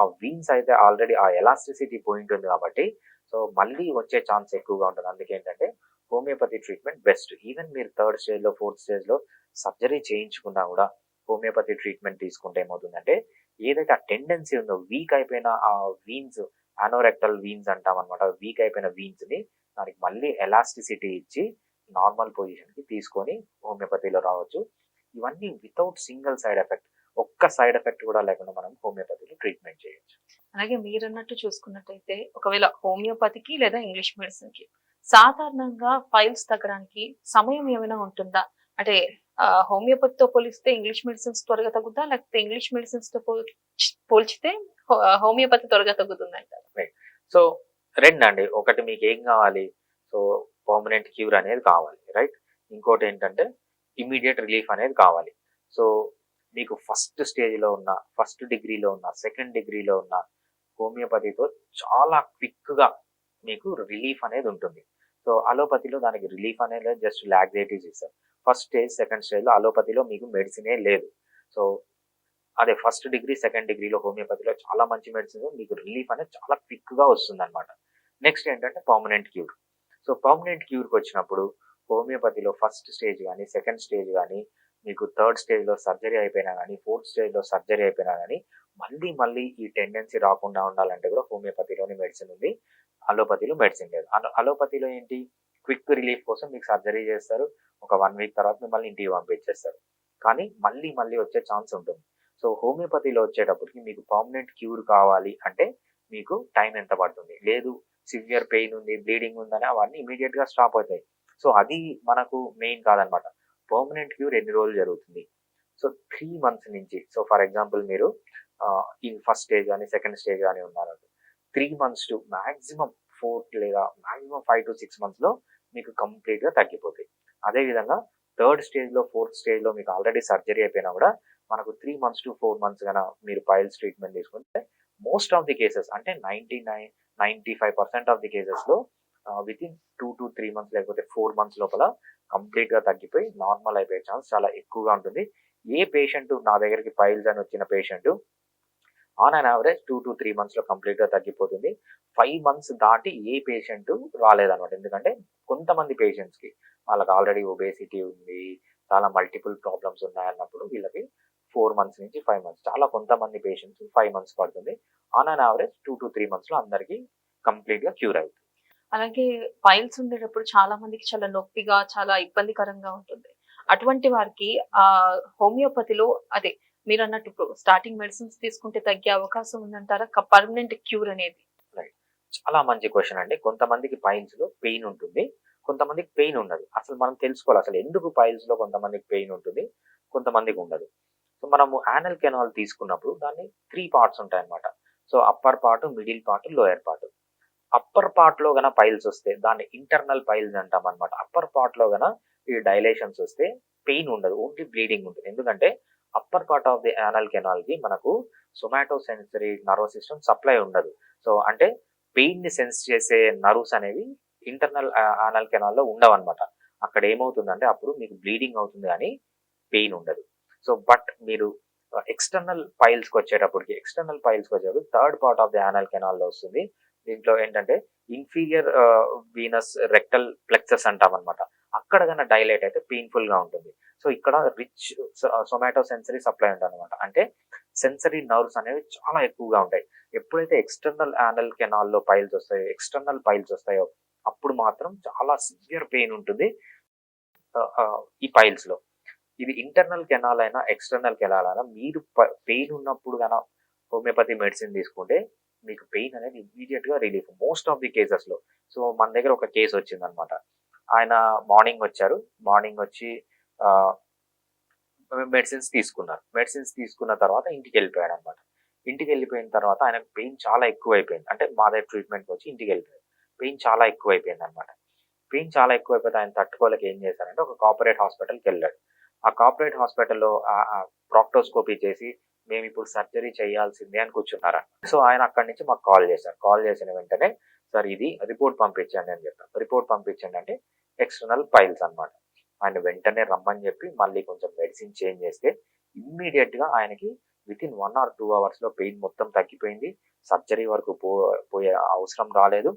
ఆ వీన్స్ అయితే ఆల్రెడీ ఆ ఎలాస్టిసిటీ పోయుంటుంది కాబట్టి సో, మళ్ళీ వచ్చే ఛాన్స్ ఎక్కువగా ఉంటది. అందుకేంటంటే హోమియోపతి ట్రీట్మెంట్ బెస్ట్. ఈవెన్ మీరు థర్డ్ స్టేజ్‌లో, ఫోర్త్ స్టేజ్‌లో సర్జరీ చేయించుకున్నా కూడా హోమియోపతి ట్రీట్మెంట్ తీసుకుంటే ఏమవుతుందంటే ఏదైతే ఆ టెండెన్సీ ఉందో వీక్ అయిపోయిన ఆ వీన్స్ అనోరెక్టల్ వీన్స్ అంటామనమాట. వీక్ అయిపోయిన వీన్స్‌ని దానికి మళ్ళీ ఎలాస్టిసిటీ ఇచ్చి నార్మల్ పొజిషన్‌కి తీసుకొని హోమియోపతిలో రావచ్చు. ఇవన్నీ వితౌట్ సింగిల్ సైడ్ ఎఫెక్ట్. ఒక్క సైడ్ ఎఫెక్ట్ కూడా లేకుండా మనం హోమియోపతిలో ట్రీట్మెంట్ చేయొచ్చు. అలాగే మీరన్నట్టు చూసుకున్నట్టయితే ఒకవేళ హోమియోపతికి లేదా ఇంగ్లీష్ మెడిసిన్‌కి సాధారణంగా పైల్స్ తగ్గడానికి సమయం ఏమైనా ఉంటుందా? అంటే హోమియోపతితో పోలిస్తే ఇంగ్లీష్ మెడిసిన్స్ త్వరగా తగ్గుద్దా? లేకపోతే ఇంగ్లీష్ మెడిసిన్స్ తో పోల్చితే హోమియోపతి త్వరగా తగ్గుతుందంటారా? రైట్. సో రెండండి. ఒకటి మీకు ఏం కావాలి? సో పర్మనెంట్ క్యూర్ అనేది కావాలి. రైట్. ఇంకోటి ఏంటంటే ఇమ్మీడియట్ రిలీఫ్ అనేది కావాలి. సో మీకు ఫస్ట్ స్టేజ్‌లో ఉన్న, ఫస్ట్ డిగ్రీలో ఉన్న, సెకండ్ డిగ్రీలో ఉన్న హోమియోపతితో చాలా క్విక్‌గా మీకు రిలీఫ్ అనేది ఉంటుంది. సో అలోపతిలో దానికి రిలీఫ్ అనేది లేదు. జస్ట్ లాక్సేటివ్స్ ఇస్తారు. ఫస్ట్ స్టేజ్, సెకండ్ స్టేజ్‌లో అలోపతిలో మీకు మెడిసినే లేదు. సో అదే ఫస్ట్ డిగ్రీ, సెకండ్ డిగ్రీలో హోమియోపతిలో చాలా మంచి మెడిసిన్ మీకు రిలీఫ్ అనేది చాలా క్విక్‌గా వస్తుందన్నమాట. నెక్స్ట్ ఏంటంటే పర్మనెంట్ క్యూర్. సో పర్మనెంట్ క్యూర్‌కి వచ్చినప్పుడు హోమియోపతిలో ఫస్ట్ స్టేజ్ గాని, సెకండ్ స్టేజ్ గాని, మీకు థర్డ్ స్టేజ్‌లో సర్జరీ అయిపోయినా గాని, ఫోర్త్ స్టేజ్‌లో సర్జరీ అయిపోయినా గాని, మళ్ళీ ఈ టెండెన్సీ రాకుండా ఉండాలంటే కూడా హోమియోపతిలోనే మెడిసిన్ ఉంది. అలోపతిలో మెడిసిన్ లేదు. అలోపతిలో ఏంటి క్విక్ రిలీఫ్ కోసం మీకు సర్జరీ చేస్తారు. ఒక 1 వీక్ తర్వాత మిమ్మల్ని ఇంటికి పంపించేస్తారు. కానీ మళ్ళీ వచ్చే ఛాన్స్ ఉంటుంది. సో హోమియోపతిలో వచ్చేటప్పటికి మీకు పర్మనెంట్ క్యూర్ కావాలి అంటే మీకు టైం ఎంత పడుతుంది? లేదు సివియర్ పెయిన్ ఉంది, బ్లీడింగ్ ఉందని అవన్నీ ఇమ్మీడియేట్‌గా స్టాప్ అవుతాయి. సో అది మనకు మెయిన్ కాదనమాట. పర్మనెంట్ క్యూర్ ఎన్ని రోజులు జరుగుతుంది? సో 3 మంత్స్ నుంచి సో ఫర్ ఎగ్జాంపుల్ మీరు ఈ ఫస్ట్ స్టేజ్ గాని, సెకండ్ స్టేజ్ గాని ఉన్నారంటే 3 మంత్స్ టు మాక్సిమం 4 లేదా మాక్సిమం 5-6 మంత్స్‌లో మీకు కంప్లీట్‌గా తగ్గిపోతాయి. అదే విధంగా థర్డ్ స్టేజ్‌లో, ఫోర్త్ స్టేజ్‌లో మీకు ఆల్రెడీ సర్జరీ అయిపోయినా కూడా మనకు 3 మంత్స్ టు 4 మంత్స్ గన మీరు పైల్స్ ట్రీట్మెంట్ తీసుకుంటే మోస్ట్ ఆఫ్ ది కేసెస్ అంటే 95% ఆఫ్ ది కేసెస్‌లో వితిన్ 2-3 మంత్స్ లేకపోతే 4 మంత్స్ లోపల కంప్లీట్‌గా తగ్గిపోయి నార్మల్ అయిపోయే ఛాన్స్ చాలా ఎక్కువగా ఉంటుంది. ఏ పేషెంట్ నా దగ్గరికి పైల్స్ అని వచ్చిన పేషెంట్ ఆన్ అన్ యావరేజ్ 2-3 మంత్స్‌లో కంప్లీట్‌గా తగ్గిపోతుంది. 5 మంత్స్ దాటి ఏ పేషెంట్ రాలేదన్నమాట. ఎందుకంటే కొంతమంది పేషెంట్స్‌కి వాళ్ళకి ఆల్రెడీ ఒబేసిటీ ఉంది. చాలా మల్టిపుల్ ప్రాబ్లమ్స్ ఉన్నాయన్నప్పుడు వీళ్ళకి 4 మంత్స్ నుంచి 5 మంత్స్. చాలా కొంతమంది పేషెంట్స్ 5 మంత్స్ పడుతుంది. ఆన్ అన్ యావరేజ్ 2-3 మంత్స్‌లో అందరికి కంప్లీట్‌గా క్యూర్ అవుతుంది. అలాగే పైల్స్ ఉండేటప్పుడు చాలా మందికి చాలా నొప్పిగా, చాలా ఇబ్బందికరంగా ఉంటుంది. అటువంటి వారికి హోమియోపతిలో అదే మీరన్నట్టు ఇప్పుడు స్టార్టింగ్ మెడిసిన్స్ తీసుకుంటే తగ్గే అవకాశం ఉందంటారా? పర్మనెంట్ క్యూర్ అనేది? రైట్. చాలా మంచి క్వెషన్ అండి. కొంతమందికి పైల్స్‌లో పెయిన్ ఉంటుంది. కొంతమందికి పెయిన్ ఉండదు. అసలు మనం తెలుసుకోవాలి అసలు ఎందుకు పైల్స్‌లో కొంతమందికి పెయిన్ ఉంటుంది, కొంతమందికి ఉండదు. సో మనము యానల్ కెనాల్ తీసుకున్నప్పుడు దాన్ని 3 పార్ట్స్ ఉంటాయన్నమాట. So upper part, middle part, lower part. Upper పార్ట్‌లో గన పైల్స్ వస్తే దాన్ని ఇంటర్నల్ పైల్స్ అంటామన్నమాట. అప్పర్ పార్ట్‌లో గన ఈ డైలేషన్స్ వస్తే పెయిన్ ఉండదు. ఓన్లీ బ్లీడింగ్ ఉంటుంది. ఎందుకంటే upper part of the anal కెనాల్‌కి మనకు సొమాటోసెన్సరీ నర్వస్ సిస్టమ్ సప్లై ఉండదు. సో అంటే పెయిన్‌ని సెన్స్ చేసే నర్వ్స్ అనేవి ఇంటర్నల్ యానల్ కెనాల్‌లో ఉండవన్నమాట. అక్కడ ఏమవుతుందంటే అప్పుడు మీకు బ్లీడింగ్ అవుతుంది గానీ పెయిన్ ఉండదు. సో బట్ మీరు ఎక్స్టర్నల్ పైల్స్‌కొచ్చేటప్పుడు third part of the anal కెనాల్‌లో వస్తుంది. దీంట్లో ఏంటంటే ఇన్ఫీరియర్ వీనస్ రెక్టల్ ప్లెక్సస్ అంటామన్నమాట. అక్కడ గన డైలేట్ అయితే పెయిన్‌ఫుల్‌గా ఉంటుంది. సో ఇక్కడ రిచ్ సొమాటోసెన్సరీ సప్లై ఉంటదన్నమాట. అంటే సెన్సరీ నర్వ్స్ అనేవి చాలా ఎక్కువగా ఉంటాయి. ఎప్పుడైతే ఎక్స్టర్నల్ యానల్ కెనాల్‌లో ఎక్స్టర్నల్ పైల్స్ వస్తాయో అప్పుడు మాత్రం చాలా సివియర్ పెయిన్ ఉంటుంది ఈ పైల్స్‌లో. ఇది ఇంటర్నల్ కెనాల్ అయినా, ఎక్స్టర్నల్ కెనాల్ అయినా మీరు పెయిన్ ఉన్నప్పుడు గన హోమియోపతి మెడిసిన్ తీసుకుంటే మీకు పెయిన్ అనేది ఇమ్మీడియేట్‌గా రిలీఫ్ మోస్ట్ ఆఫ్ ది కేసెస్‌లో. సో మన దగ్గర ఒక కేస్ వచ్చిందన్నమాట. ఆయన మార్నింగ్ వచ్చారు. మార్నింగ్ వచ్చి ఆహ్, మెడిసిన్స్ తీసుకున్నారు. మెడిసిన్స్ తీసుకున్న తర్వాత ఇంటికెళ్ళిపోయాడన్నమాట. ఇంటికెళ్ళిపోయిన తర్వాత ఆయనకు పెయిన్ చాలా ఎక్కువైపోయింది. అంటే మా దగ్గర ట్రీట్మెంట్‌కి వచ్చి ఇంటికెళ్ళిపోయాడు. పెయిన్ చాలా ఎక్కువైపోయిందన్నమాట. పెయిన్ చాలా ఎక్కువైపోతే ఆయన తట్టుకోలేక ఏం చేశారంటే ఒక కార్పొరేట్ హాస్పిటల్‌కెళ్ళాడు. ఆ కార్పొరేట్ హాస్పిటల్‌లో ప్రాక్టోస్కోపీ చేసి మేమిప్పుడు సర్జరీ చేయాల్సిందే అని కూర్చున్నారంట. సో ఆయన అక్కడి నుంచి మాకు కాల్ చేశారు. కాల్ చేసిన వెంటనే సార్ ఇది రిపోర్ట్ పంపించండి అని చెప్పారు. రిపోర్ట్ పంపించండి అంటే ఎక్స్టర్నల్ పైల్స్ అన్నమాట. ఆయన వెంటనే రమ్మని చెప్పి మళ్ళీ కొంచెం మెడిసిన్ చేంజ్ చేస్తే ఇమ్మీడియేట్‌గా ఆయనకి వితిన్ 1 ఆర్ 2 అవర్స్‌లో పెయిన్ మొత్తం తగ్గిపోయింది. సర్జరీ వరకు పోయే అవసరం రాలేదు.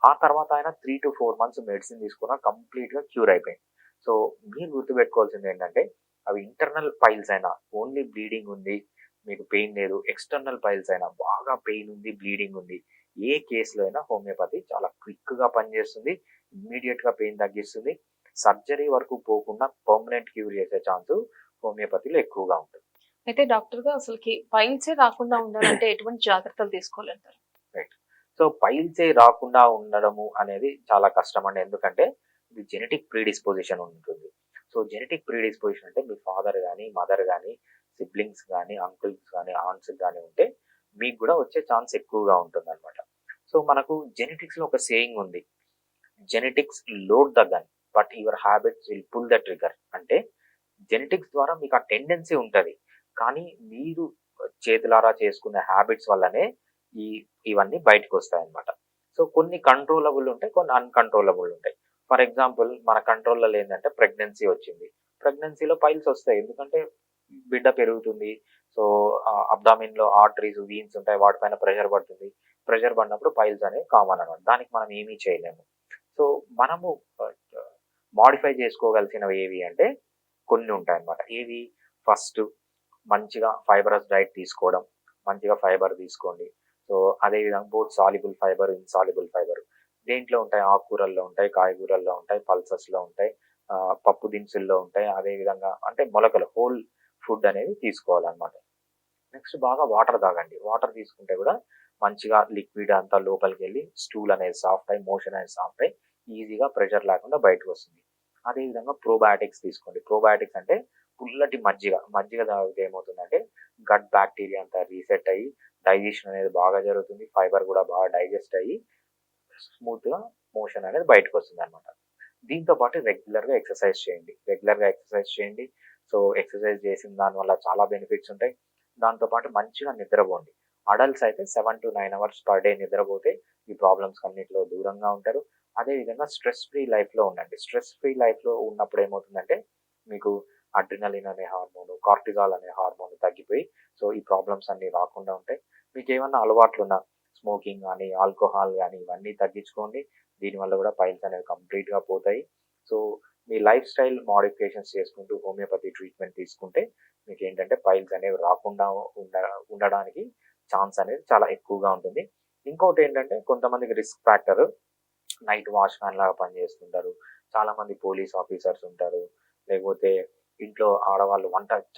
ఆ తర్వాత ఆయన 3-4 మంత్స్ మెడిసిన్ తీసుకున్న కంప్లీట్‌గా క్యూర్ అయిపోయింది. సో మీరు గుర్తుపెట్టుకోవాల్సింది ఏంటంటే అవి ఇంటర్నల్ పైల్స్ అయినా ఓన్లీ బ్లీడింగ్ ఉంది, మీకు పెయిన్ లేదు. ఎక్స్టర్నల్ పైల్స్ అయినా బాగా పెయిన్ ఉంది, బ్లీడింగ్ ఉంది. ఏ కేస్‌లో అయినా హోమియోపతి చాలా క్విక్‌గా పనిచేస్తుంది. ఇమ్మీడియేట్‌గా పెయిన్ తగ్గిస్తుంది. సర్జరీ వరకు పోకుండా పర్మనెంట్ క్యూర్ చేసే ఛాన్స్ హోమియోపతిలో ఎక్కువగా ఉంటుంది. అయితే డాక్టర్‌గా అసలకి పైల్సే రాకుండా ఉండాలంటే ఎటువంటి జాగ్రత్తలు తీసుకోవాలంటారు? రైట్. సో పైల్సే రాకుండా ఉండడము అనేది చాలా కష్టమండి. ఎందుకంటే ఇది జెనెటిక్ ప్రిడిస్పోజిషన్ ఉంటుంది. సో జెనెటిక్ ప్రీడిస్పోజిషన్ అంటే మీ ఫాదర్ కానీ, మదర్ కానీ, సిబ్లింగ్స్ కానీ, అంకుల్స్ కానీ, ఆంట్స్ కానీ ఉంటే మీకు కూడా వచ్చే ఛాన్స్ ఎక్కువగా ఉంటుందన్నమాట. సో మనకు జెనెటిక్స్‌లో ఒక సేయింగ్ ఉంది. Genetics load the gun but your habits will pull the trigger. అంటే జెనెటిక్స్ ద్వారా మీకు ఆ టెండెన్సీ ఉంటది. కానీ మీరు చేతులారా చేసుకునే హ్యాబిట్స్ వల్లనే ఈ ఇవన్నీ బయటకొస్తాయన్నమాట. సో కొన్ని కంట్రోలబుల్ ఉంటాయి. కొన్ని అన్‌కంట్రోలబుల్ ఉంటాయి. ఫర్ ఎగ్జాంపుల్ మన కంట్రోల్‌లో లేనిదంటే ప్రెగ్నెన్సీ వచ్చింది. ప్రెగ్నెన్సీలో పైల్స్ వస్తాయి. ఎందుకంటే బిడ్డ పెరుగుతుంది. సో అబ్డామిన్‌లో ఆర్టరీస్, వీన్స్ ఉంటాయి. వాటిపైన ప్రెషర్ పడుతుంది. ప్రెషర్ పడినప్పుడు పైల్స్ అనేవి కామన్ అన్నమాట. దానికి మనం ఏమీ చేయలేము. సో మనము ఆహ్, మోడిఫై చేసుకోగలిసినవి ఏవి అంటే కొన్ని ఉంటాయన్నమాట. ఏవి? ఫస్ట్ మంచిగా ఫైబరస్ డైట్ తీసుకోవడం. మంచిగా ఫైబర్ తీసుకోండి. సో అదే విధంగా both soluble fibre, insoluble fibre. దేంట్లో ఉంటాయి? ఆకుకూరల్లో ఉంటాయి, కాయగూరల్లో ఉంటాయి, పల్సెస్‌లో ఉంటాయి, పప్పు దినుసుల్లో ఉంటాయి. అదే విధంగా అంటే మొలకలు హోల్ ఫుడ్ అనేది తీసుకోవాలన్నమాట. నెక్స్ట్ బాగా వాటర్ తాగండి. వాటర్ తీసుకుంటే కూడా మంచిగా లిక్విడ్ అంతా లోపలికెళ్ళి స్టూల్ అనేది సాఫ్ట్ అయ్యి, మోషన్ అనేది సాఫ్ట్ అయ్యి ఈజీగా ప్రెషర్ లేకుండా బయటకొస్తుంది. అదే విధంగా ప్రోబయాటిక్స్ తీసుకోండి. ప్రోబయాటిక్స్ అంటే పుల్లటి మజ్జిగ. మజ్జిగ తాగితే ఏమవుతుందంటే గట్ బ్యాక్టీరియా అంతా రీసెట్ అయ్యి డైజెషన్ అనేది బాగా జరుగుతుంది. ఫైబర్ కూడా బాగా డైజెస్ట్ అయ్యి స్మూత్‌గా మోషన్ అనేది బయటకొస్తుందనమాట. దీంతో పాటు రెగ్యులర్‌గా ఎక్సర్సైజ్ చేయండి. రెగ్యులర్‌గా ఎక్సర్సైజ్ చేయండి. సో ఎక్సర్సైజ్ చేసిన దానివల్ల చాలా బెనిఫిట్స్ ఉంటాయి. దాంతో పాటు మంచిగా నిద్రపోండి. అడల్ట్స్ అయితే 7-9 అవర్స్ పర్ డే నిద్రపోతే ఈ ప్రాబ్లమ్స్ అన్నిటిలో దూరంగా ఉంటారు. అదే విధంగా స్ట్రెస్ ఫ్రీ లైఫ్‌లో ఉండండి. స్ట్రెస్ ఫ్రీ లైఫ్‌లో ఉన్నప్పుడు ఏమవుతుందంటే మీకు అడ్రినలిన్ అనే హార్మోన్, కార్టిజాల్ అనే హార్మోన్ తగ్గిపోయి సో ఈ ప్రాబ్లమ్స్ అన్నీ రాకుండా ఉంటాయి. మీకేమన్నా అలవాట్లున్నా స్మోకింగ్ గానీ, ఆల్కహాల్ గానీ ఇవన్నీ తగ్గించుకోండి. దీనివల్ల కూడా పైల్స్ అనేవి కంప్లీట్‌గా పోతాయి. సో మీ లైఫ్ స్టైల్ మోడిఫికేషన్స్ చేసుకుంటూ హోమియోపతి ట్రీట్మెంట్ తీసుకుంటే మీకేంటంటే పైల్స్ అనేవి రాకుండా ఉండ ఉండడానికి ఛాన్స్ అనేది చాలా ఎక్కువగా ఉంటుంది. ఇంకోటేంటంటే కొంతమందికి రిస్క్ ఫ్యాక్టర్ నైట్ వాచ్‌మ్యాన్ లాగా పనిచేస్తుంటారు. చాలామంది పోలీస్ ఆఫీసర్స్ ఉంటారు. లేకపోతే ఇంట్లో ఆడవాళ్ళు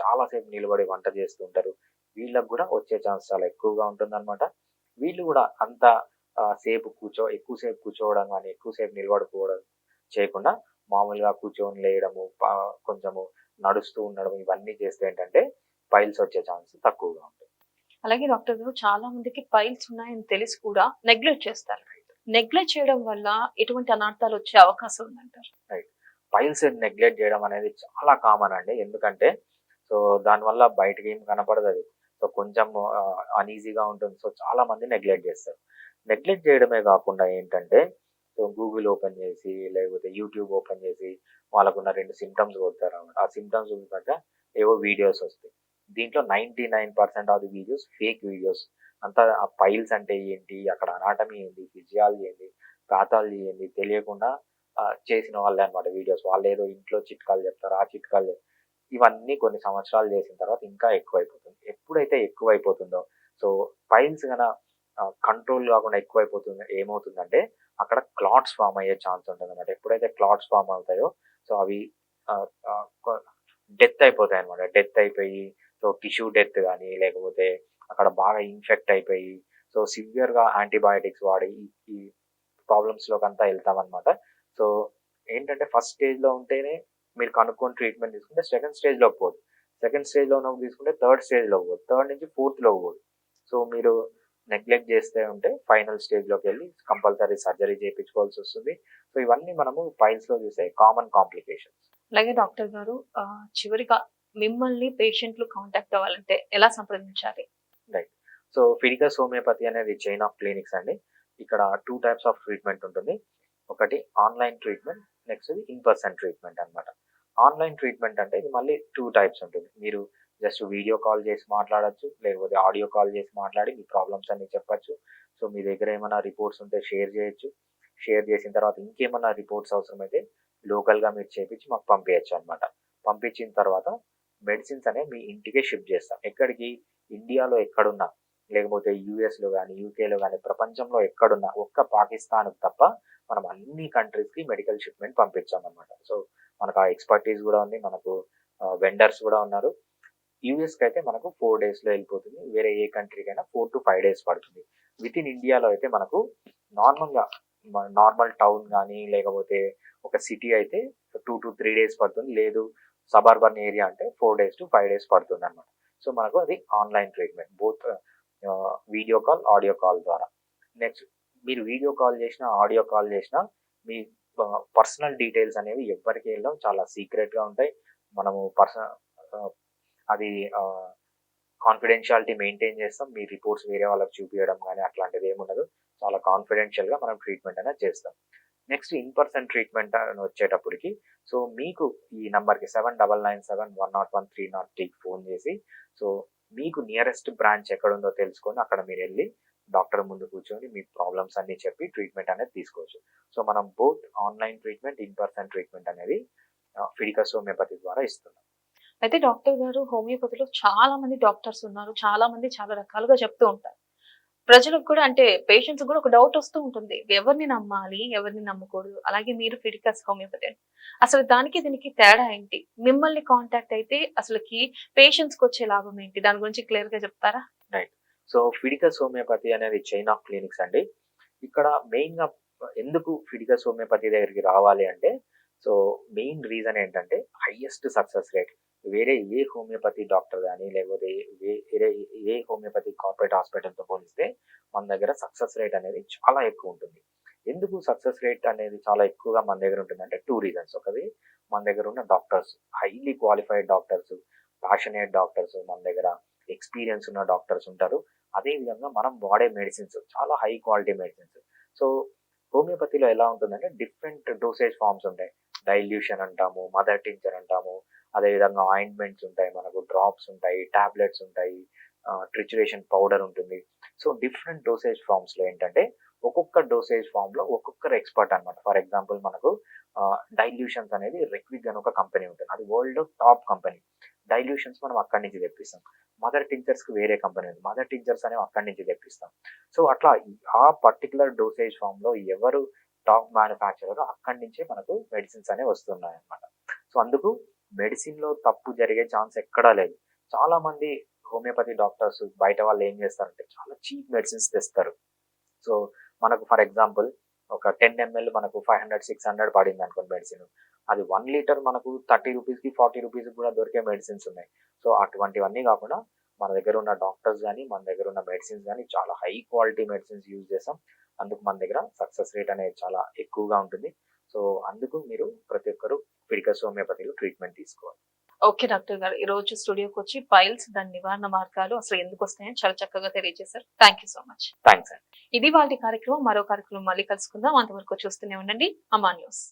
చాలా సేపు నిలబడి వంట చేస్తుంటారు. వీళ్ళకి గూడా వచ్చే ఛాన్స్ చాలా ఎక్కువగా ఉంటుందనమాట. వీళ్ళు గూడా అంత ఎక్కువ సేపు కూర్చోవడం గాని, ఎక్కువ సేపు నిలబడిపోవడం చేయకుండా మామూలుగా కూర్చొని లేయడము, కొంచెము నడుస్తూ ఉండడం ఇవన్నీ చేస్తే ఏంటంటే పైల్స్ వచ్చే ఛాన్స్ తక్కువగా ఉంటాయి. అలాగే డాక్టర్ గారు చాలా మందికి పైల్స్ ఉన్నాయని తెలిసి కూడా నెగ్లెక్ట్ చేస్తారు. నెగ్లెక్ట్ చేయడం వల్ల ఎటువంటి అనార్థాలు వచ్చే అవకాశం ఉందంటారు? రైట్. పైల్స్ నెగ్లెక్ట్ చేయడం అనేది చాలా కామన్ అండి. ఎందుకంటే సో దానివల్ల బయటకేం కనపడదది. సో కొంచెం అన్‌ఈజీగా ఉంటుంది. సో చాలా మంది నెగ్లెక్ట్ చేస్తారు. నెగ్లెక్ట్ చేయడమే కాకుండా ఏంటంటే సో గూగుల్ ఓపెన్ చేసి, లేకపోతే యూట్యూబ్ ఓపెన్ చేసి వాళ్ళకున్న 2 సింప్టమ్స్ కొడతారన్నమాట. ఆ సింప్టమ్స్ దగ్గర ఏవో వీడియోస్ వస్తాయి. దీంట్లో 99% of the videos fake videos. అంతా ఆ పైల్స్ అంటే ఏంటి? అక్కడ అనాటమీ ఏంటి? ఫిజియాలజీ ఏంటి? పాథాలజీ ఏంటి? తెలియకుండా చేసిన వాళ్ళే అన్నమాట వీడియోస్. వాళ్ళేదో ఇంట్లో చిట్కాలు చెప్తారు. ఆ చిట్కాలు ఇవన్నీ కొన్ని సంవత్సరాలు చేసిన తర్వాత ఇంకా ఎక్కువైపోతుంది. ఎప్పుడైతే ఎక్కువైపోతుందో సో పైల్స్ కంట్రోల్ కాకుండా ఎక్కువైపోతుంది ఏమవుతుందంటే అక్కడ క్లాట్స్ ఫార్మ్ అయ్యే ఛాన్స్ ఉంటుందన్నమాట. ఎప్పుడైతే క్లాట్స్ ఫార్మ్ అవుతాయో సో అవి ఆహ్, ఆహ్, కొ డెత్ అయిపోతాయన్నమాట. డెత్ అయిపోయి సో టిష్యూ డెత్ గాని లేకపోతే అక్కడ బాగా ఇన్ఫెక్ట్ అయిపోయి సో సివియర్‌గా యాంటీబయోటిక్స్ వాడి ఈ ఈ ప్రాబ్లమ్స్‌లోకంతా ఎళ్తామన్నమాట. సో ఏంటంటే ఫస్ట్ స్టేజ్‌లో ఉంటేనే మీరు కనుక్కొని ట్రీట్మెంట్ తీసుకుంటే సెకండ్ స్టేజ్‌లోకి పోదు. సెకండ్ స్టేజ్‌లో ఉన్నప్పుడు తీసుకుంటే థర్డ్ స్టేజ్‌లోకి పోదు. థర్డ్ నుంచి ఫోర్త్‌లోకి పోదు. సో మీరు నెగ్లెక్ట్ చేస్తే ఉంటే ఫైనల్ స్టేజ్‌లోకెళ్ళి కంపల్సరీ సర్జరీ చేపించుకోవాల్సొస్తుంది. సో ఇవన్నీ మనము పైల్స్‌లో చూసే కామన్ కాంప్లికేషన్స్. అలాగే డాక్టర్ గారు చివరిగా మిమ్మల్ని పేషెంట్లు కాంటాక్ట్ అవ్వాలంటే ఎలా సంప్రదించాలి? రైట్. సో ఫిడికస్ హోమియోపతి అనేది చైన్ ఆఫ్ క్లినిక్స్ అండి. ఇక్కడ 2 టైప్స్ ఆఫ్ ట్రీట్మెంట్ ఉంటుంది. ఒకటి ఆన్‌లైన్ ట్రీట్మెంట్, నెక్స్ట్‌ది ఇన్ పర్సన్ ట్రీట్మెంట్ అన్నమాట. ఆన్‌లైన్ ట్రీట్మెంట్ అంటే ఇది మళ్ళీ 2 టైప్స్ ఉంటుంది. మీరు జస్ట్ వీడియో కాల్ చేసి మాట్లాడొచ్చు. లేకపోతే ఆడియో కాల్ చేసి మాట్లాడి మీ ప్రాబ్లమ్స్ అన్నీ చెప్పొచ్చు. సో మీ దగ్గర ఏమైనా రిపోర్ట్స్ ఉంటే షేర్ చేయొచ్చు. షేర్ చేసిన తర్వాత ఇంకేమన్నా రిపోర్ట్స్ అవసరమైతే లోకల్‌గా మీరు చేపించి మాకు పంపియచ్చు అన్నమాట. పంపించిన తర్వాత మెడిసిన్స్ అనేవి మీ ఇంటికే షిప్ చేస్తాం. ఎక్కడికి? ఇండియాలో ఎక్కడున్నా, లేకపోతే యూఎస్‌లో గాని, యూకేలో గాని ప్రపంచంలో ఎక్కడున్నా ఒక్క పాకిస్తాన్‌కి తప్ప మనం అన్ని కంట్రీస్‌కి మెడికల్ షిప్‌మెంట్ పంపించామన్నమాట. సో మనకు ఆ ఎక్స్‌పర్టీస్ గూడా ఉంది. మనకు వెండర్స్ గూడా ఉన్నారు. యూఎస్‌కైతే మనకు 4 డేస్‌లో ఎళ్ళిపోతుంది. వేరే ఏ కంట్రీకైనా 4-5 డేస్ పడుతుంది. వితిన్ ఇండియాలో అయితే మనకు నార్మల్‌గా నార్మల్ టౌన్ గాని, లేకపోతే ఒక సిటీ అయితే 2 to 3 డేస్ పడుతుంది. లేదు సబర్బన్ ఏరియా అంటే 4 days to 5 days పడుతుంది అనమాట. సో మనకు అది online treatment both video call, audio call ద్వారా. నెక్స్ట్ మీరు వీడియో కాల్ చేసినా, ఆడియో కాల్ చేసినా మీ పర్సనల్ డీటెయిల్స్ అనేవి ఎవ్వరికి వెళ్ళవు, చాలా సీక్రెట్గా ఉంటాయి. మనము అది కాన్ఫిడెన్షియాలిటీ మెయింటైన్ చేస్తాం. మీ రిపోర్ట్స్ వేరే వాళ్ళకి చూపించడం కానీ అట్లాంటిది ఏముండదు. చాలా కాన్ఫిడెన్షియల్గా మనం ట్రీట్మెంట్ అనేది చేస్తాం. నెక్స్ట్ ఇన్ పర్సన్ ట్రీట్మెంట్ అని వచ్చేటప్పటికి సో మీకు ఈ నంబర్కి 7997101303కి ఫోన్ చేసి సో మీకు నియరెస్ట్ బ్రాంచ్ ఎక్కడుందో తెలుసుకొని అక్కడ మీరు వెళ్ళి డాక్టర్ ముందు కూర్చొని మీ ప్రాబ్లమ్స్ అన్ని చెప్పి ట్రీట్మెంట్ అనేది తీసుకోవచ్చు. సో మనం both online treatment, in person treatment అనేది ఫిడికస్ హోమియోపతి ద్వారా ఇస్తున్నాం. అయితే డాక్టర్ గారు, హోమియోపతిలో చాలా మంది డాక్టర్స్ ఉన్నారు. చాలా మంది చాలా రకాలుగా చెప్తూ ఉంటారు. ప్రజలకు కూడా అంటే పేషెంట్స్ కూడా ఒక డౌట్ వస్తూ ఉంటుంది. ఎవరిని నమ్మాలి, ఎవరిని నమ్మకూడదు. అలాగే మీరు ఫిడికస్ హోమియోపతి అని. అసలు దానికి దీనికి తేడా ఏంటి? మిమ్మల్ని కాంటాక్ట్ అయితే అసలుకి పేషెంట్స్ కి వచ్చే లాభం ఏంటి? దాని గురించి క్లియర్ గా చెప్తారా? రైట్. సో ఫిడికస్ హోమియోపతి అనేది చైన్ ఆఫ్ క్లినిక్స్ అండి. ఇక్కడ మెయిన్ గా ఎందుకు ఫిడికస్ హోమియోపతి దగ్గరికి రావాలి అంటే సో మెయిన్ రీజన్ ఏంటంటే హైయెస్ట్ సక్సెస్ రేట్. వేరే ఏ హోమియోపతి డాక్టర్ కానీ లేకపోతే వేరే ఏ హోమియోపతి కార్పొరేట్ హాస్పిటల్తో పోలిస్తే మన దగ్గర సక్సెస్ రేట్ అనేది చాలా ఎక్కువ ఉంటుంది. ఎందుకు సక్సెస్ రేట్ అనేది చాలా ఎక్కువగా మన దగ్గర ఉంటుందంటే 2 రీజన్స్. ఒకటి మన దగ్గర ఉన్న doctors, highly qualified doctors, passionate doctors, మన దగ్గర ఎక్స్పీరియన్స్ ఉన్న డాక్టర్స్ ఉంటారు. అదేవిధంగా మనం వాడే మెడిసిన్స్ చాలా హై క్వాలిటీ మెడిసిన్స్. సో హోమియోపతిలో ఎలా ఉంటుందంటే డిఫరెంట్ డోసేజ్ ఫార్మ్స్ ఉంటాయి. డైల్యూషన్ అంటాము, మదర్ టించర్ అంటాము, అదేవిధంగా ఆయింట్మెంట్స్ ఉంటాయి, మనకు డ్రాప్స్ ఉంటాయి, టాబ్లెట్స్ ఉంటాయి, ట్రిచురేషన్ పౌడర్ ఉంటుంది. సో డిఫరెంట్ డోసేజ్ ఫార్మ్స్లో ఏంటంటే ఒక్కొక్క డోసేజ్ ఫామ్లో ఒక్కొక్కరు ఎక్స్పర్ట్ అనమాట. ఫర్ ఎగ్జాంపుల్ మనకు డైల్యూషన్స్ అనేది రెక్విక్ అని ఒక కంపెనీ ఉంటుంది. అది వరల్డ్ టాప్ కంపెనీ. డైల్యూషన్స్ మనం అక్కడి నుంచి తెప్పిస్తాం. మదర్ టించర్స్కి వేరే కంపెనీ ఉంది. మదర్ టించర్స్ అనేవి అక్కడి నుంచి తెప్పిస్తాం. సో అట్లా ఆ పర్టికులర్ డోసేజ్ ఫామ్లో ఎవరు టాప్ మ్యానుఫ్యాక్చరర్ అక్కడి నుంచే మనకు మెడిసిన్స్ అనేవి వస్తున్నాయి అనమాట. సో అందుకు మెడిసిన్లో తప్పు జరిగే ఛాన్స్ ఎక్కడా లేదు. చాలా మంది హోమియోపతి డాక్టర్స్ బయట వాళ్ళు ఏం చేస్తారంటే చాలా చీప్ మెడిసిన్స్ తెస్తారు. సో మనకు ఫర్ ఎగ్జాంపుల్ ఒక 10 ml మనకు 500-600 పడింది అనుకోండి మెడిసిన్. అది 1 లీటర్ మనకు 30 రూపీస్కి 40 రూపీస్కి కూడా దొరికే మెడిసిన్స్ ఉన్నాయి. సో అటువంటివన్నీ కాకుండా మన దగ్గర ఉన్న డాక్టర్స్ కానీ మన దగ్గర ఉన్న మెడిసిన్స్ కానీ చాలా హై క్వాలిటీ మెడిసిన్స్ యూజ్ చేస్తాం. అందుకు మన దగ్గర సక్సెస్ రేట్ అనేది చాలా ఎక్కువగా ఉంటుంది. సో అందుకు మీరు ప్రతి ఒక్కరు ఫిడికస్ హోమియోపతిలో ట్రీట్మెంట్ తీసుకోవాలి. ఓకే డాక్టర్ గారు, ఈ రోజు స్టూడియోకి వచ్చి పైల్స్, దాని నివారణ మార్గాలు అసలు ఎందుకు వస్తాయని చాలా చక్కగా తెలియజేశారు. Thank you so much. Thanks అండి. ఇది వాళ్ళ కార్యక్రమం. మరో కార్యక్రమం మళ్ళీ కలుసుకుందాం. అంతవరకు చూస్తూనే ఉండండి అమ్మా న్యూస్.